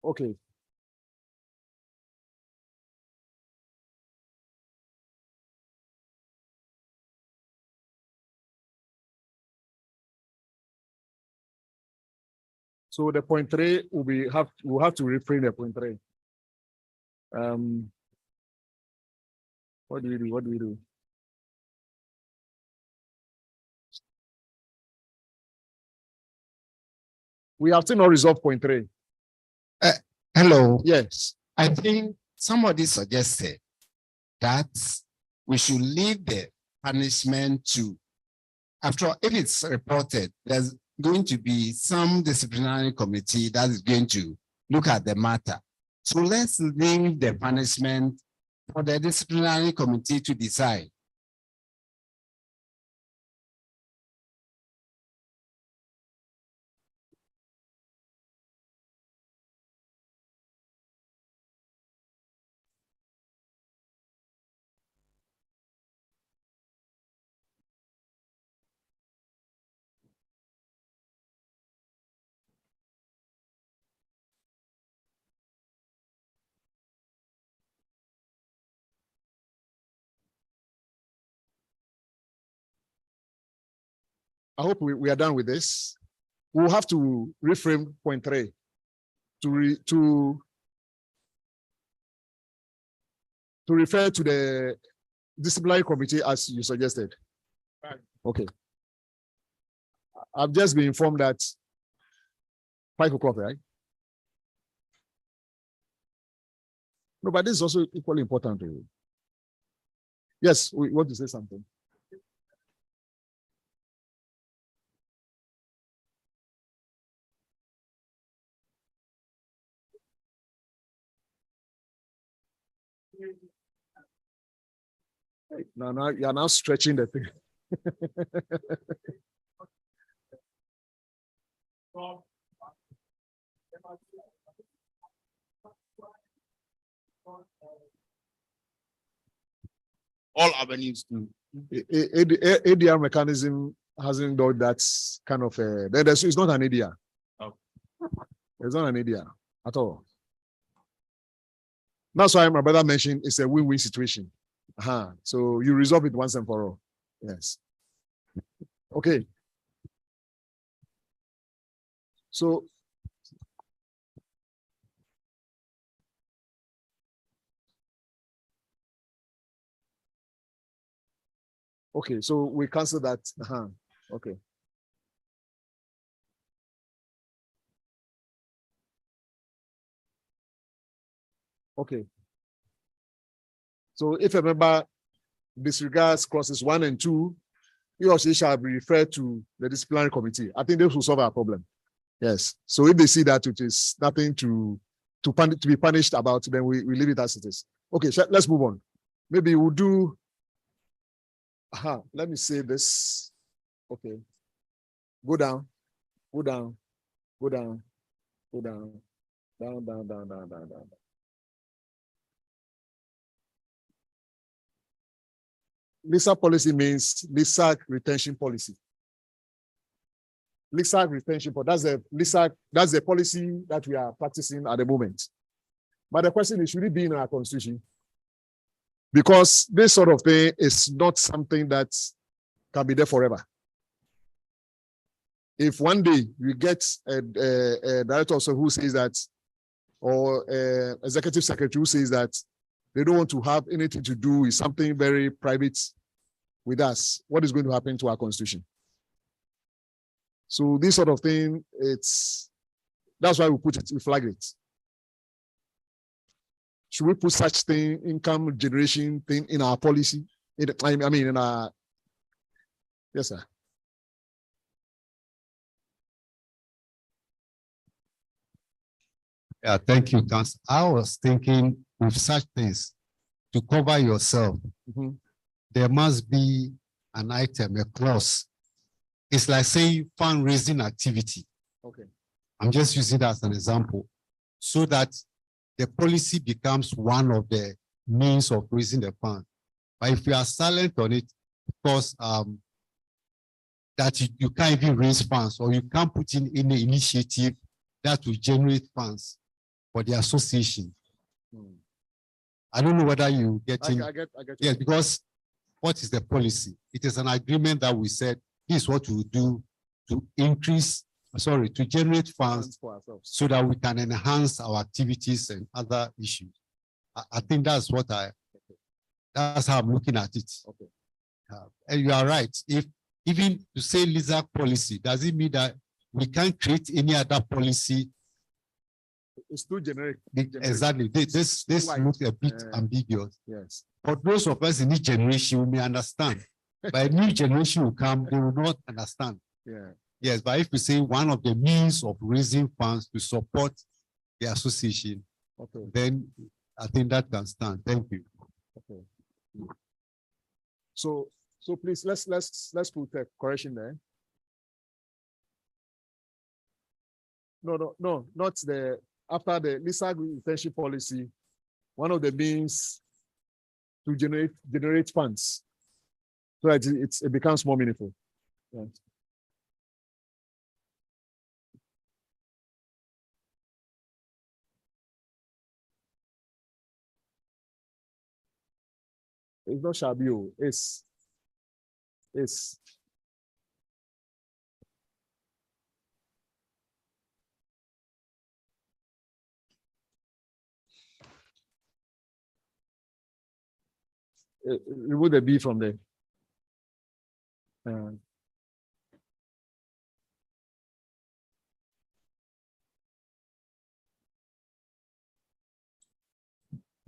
Okay. So the point 3 we'll have to refrain the point 3. What do we do? We have still not resolved point 3. Hello. Yes. I think somebody suggested that we should leave the punishment to, after all, if it's reported, there's going to be some disciplinary committee that is going to look at the matter. So let's leave the punishment for the disciplinary committee to decide. I hope we are done with this. We'll have to reframe point 3 to refer to the disciplinary committee as you suggested. Right. Okay. I've just been informed that 5 o'clock, right? No, but this is also equally important to you. Yes, we want to say something. Now you are now stretching the thing. All avenues to ADR mechanism hasn't done that kind of it's not an ADR. Okay. It's not an ADR at all. That's why my brother mentioned it's a win-win situation. So you resolve it once and for all. Yes. Okay. So okay, so we cancel that. Okay. Okay. So if a member disregards clauses 1 and 2, he or she shall be referred to the disciplinary committee. I think this will solve our problem. Yes. So if they see that it is nothing to be punished about, then we leave it as it is. Okay, let's move on. Maybe we'll do. Let me say this. Okay. Go down, go down, go down, go down, down. LISAC policy means LISAC retention policy. LISAC retention policy, that's the policy that we are practicing at the moment. But the question is, should it be in our constitution? Because this sort of thing is not something that can be there forever. If one day we get a director also who says that, or executive secretary who says that they don't want to have anything to do with something very private with us, what is going to happen to our constitution? So this sort of thing, that's why we flag it. Should we put such thing, income generation thing in our policy? In our, yes, sir. Yeah, thank you, Council. I was thinking with such things to cover yourself, there must be an item, a clause. It's like saying fundraising activity. Okay. I'm just using that as an example, so that the policy becomes one of the means of raising the fund. But if you are silent on it, because that you can't even raise funds, or you can't put in any initiative that will generate funds for the association. I don't know whether you get in. I get yes, because what is the policy? It is an agreement that we said this is what we will do to to generate funds for ourselves, so that we can enhance our activities and other issues. I think that's what that's how I'm looking at it. Okay. And you are right. If even to say LISAC policy, does it mean that we can't create any other policy. It's too generic. Exactly. This looks a bit ambiguous. Yes. For those of us in this generation, we may understand. But a new generation will come, they will not understand. Yeah. Yes, but if we say one of the means of raising funds to support the association, okay, then I think that can stand. Thank you. Okay. So please let's put a correction there. No, not the after the LISAG internship policy. One of the means to generate funds, so that it becomes more meaningful. Yeah. It's not shabby. It's remove the B from there.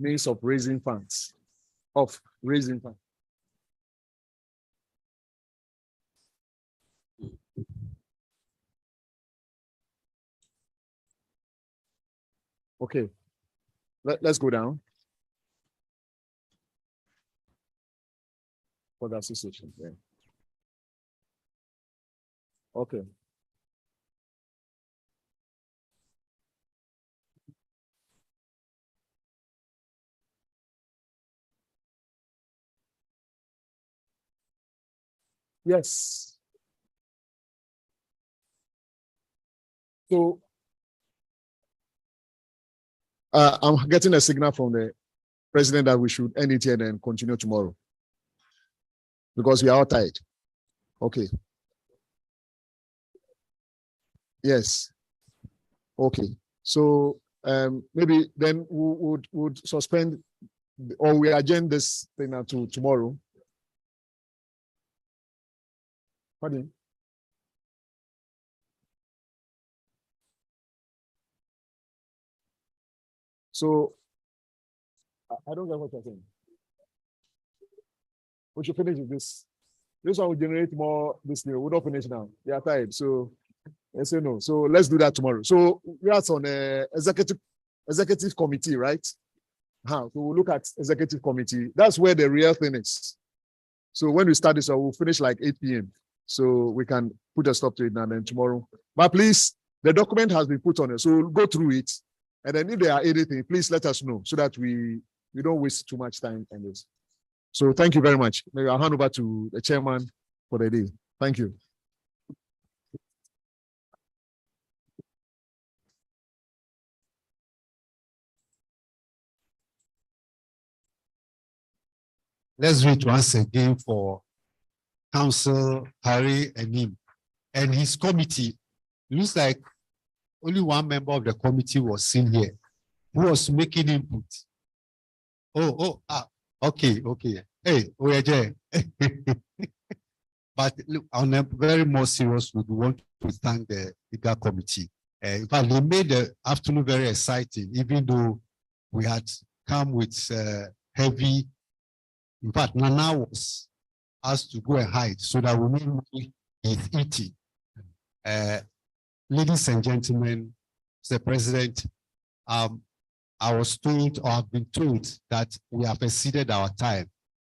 Means of raising funds. Okay, let's go down for the association. Yeah. Okay. Yes. So I'm getting a signal from the president that we should end it here and continue tomorrow because we are all tired. Okay. Yes. Okay. So maybe then we would suspend or we adjourn this thing to tomorrow. Pardon? So I don't get what you're saying. We should finish with this. This one will generate more this year. We'll not finish now. They are tired. So I say no. So let's do that tomorrow. So we are on executive committee, right? So we'll look at executive committee. That's where the real thing is. So when we start this, we'll finish like 8 p.m. So we can put a stop to it now and then tomorrow. But please, the document has been put on it. So we'll go through it. And then if there are anything, please let us know so that we don't waste too much time on this. So thank you very much. Maybe I'll hand over to the chairman for the day. Thank you. Let's read once again for Council Harry and him and his committee. Looks like only one member of the committee was seen here who was making input. Okay. Hey, Oyaje. But look, on a very more serious note, we want to thank the legal committee. In fact, they made the afternoon very exciting, even though we had come with heavy. In fact, Nana was asked to go and hide so that we know he's eating. Ladies and gentlemen, Mr. President, I was told or have been told that we have exceeded our time.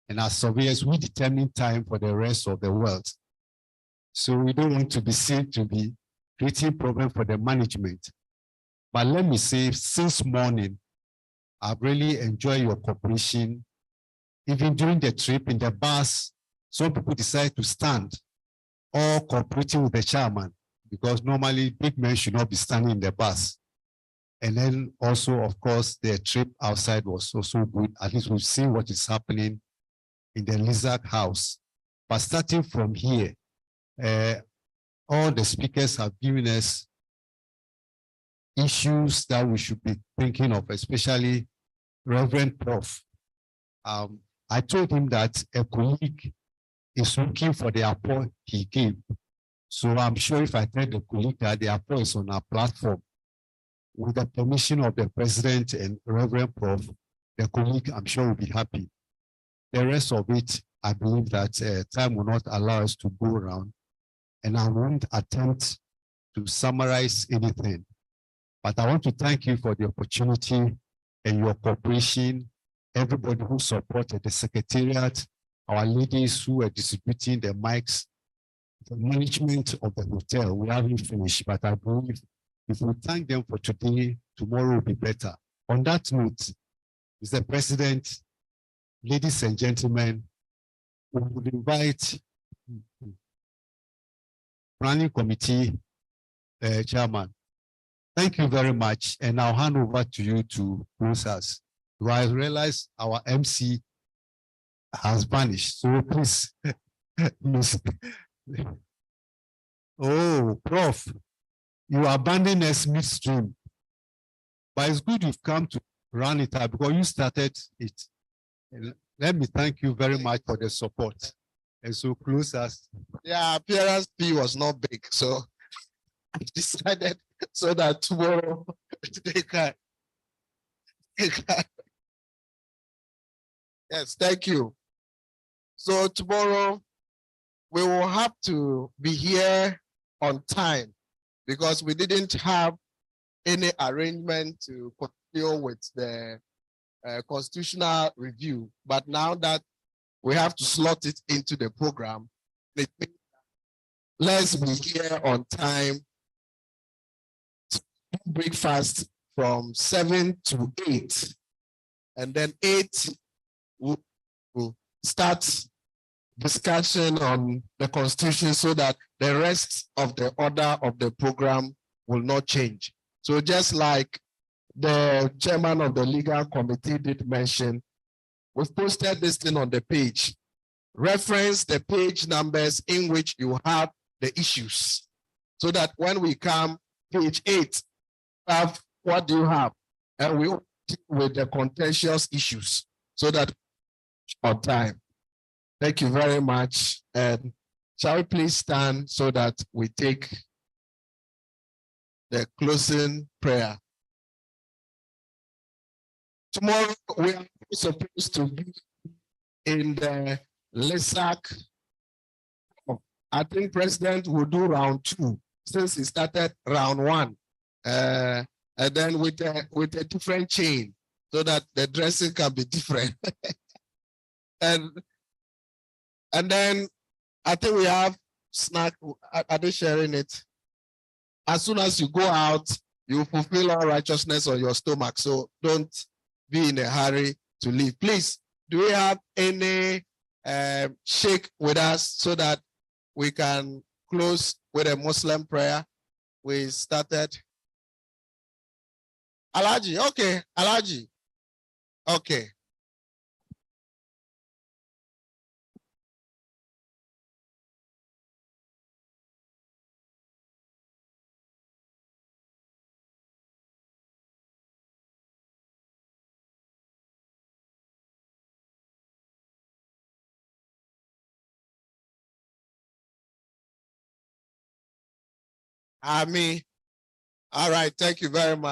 And as surveyors, we determine time for the rest of the world. So we don't want to be seen to be creating problem for the management. But let me say, since morning, I've really enjoyed your cooperation. Even during the trip in the bus, some people decide to stand or cooperating with the chairman because normally big men should not be standing in the bus. And then also, of course, the trip outside was also good. At least we've seen what is happening in the Lizard House. But starting from here, all the speakers have given us issues that we should be thinking of, especially Reverend Prof. I told him that a colleague is looking for the appointment he gave. So I'm sure if I tell the colleague that their voice on our platform, with the permission of the president and Reverend Prof, the colleague, I'm sure will be happy. The rest of it, I believe that time will not allow us to go around, and I won't attempt to summarize anything. But I want to thank you for the opportunity and your cooperation, everybody who supported the secretariat, our ladies who were distributing the mics, the management of the hotel. We haven't finished, but I believe if we thank them for today, tomorrow will be better. On that note, Mr. President, ladies and gentlemen, we would invite Planning Committee Chairman. Thank you very much, and I'll hand over to you to close us. I realize our MC has vanished, so please. Oh, Prof, you abandoned us midstream, but it's good you've come to run it out because you started it. And let me thank you very much for the support. And so close us. Yeah, appearance fee was not big, so I decided so that tomorrow they can. Yes, thank you. So tomorrow we will have to be here on time because we didn't have any arrangement to continue with the constitutional review. But now that we have to slot it into the program, let's be here on time. Breakfast from 7 to 8. And then 8, we'll start discussion on the constitution so that the rest of the order of the program will not change. So just like the chairman of the legal committee did mention, we've posted this thing on the page. Reference the page numbers in which you have the issues so that when we come page 8, have what do you have? And we will deal with the contentious issues so that on time. Thank you very much. And shall we please stand so that we take the closing prayer? Tomorrow we are supposed to be in the LESAC. I think President will do round 2 since he started round 1. And then with a different chain so that the dressing can be different. and then I think we have snack. Are they sharing it? As soon as you go out, you fulfill all righteousness on your stomach. So don't be in a hurry to leave. Please, do we have any shake with us so that we can close with a Muslim prayer? We started. Alaji, okay, Alaji. Okay. Ami. All right, thank you very much.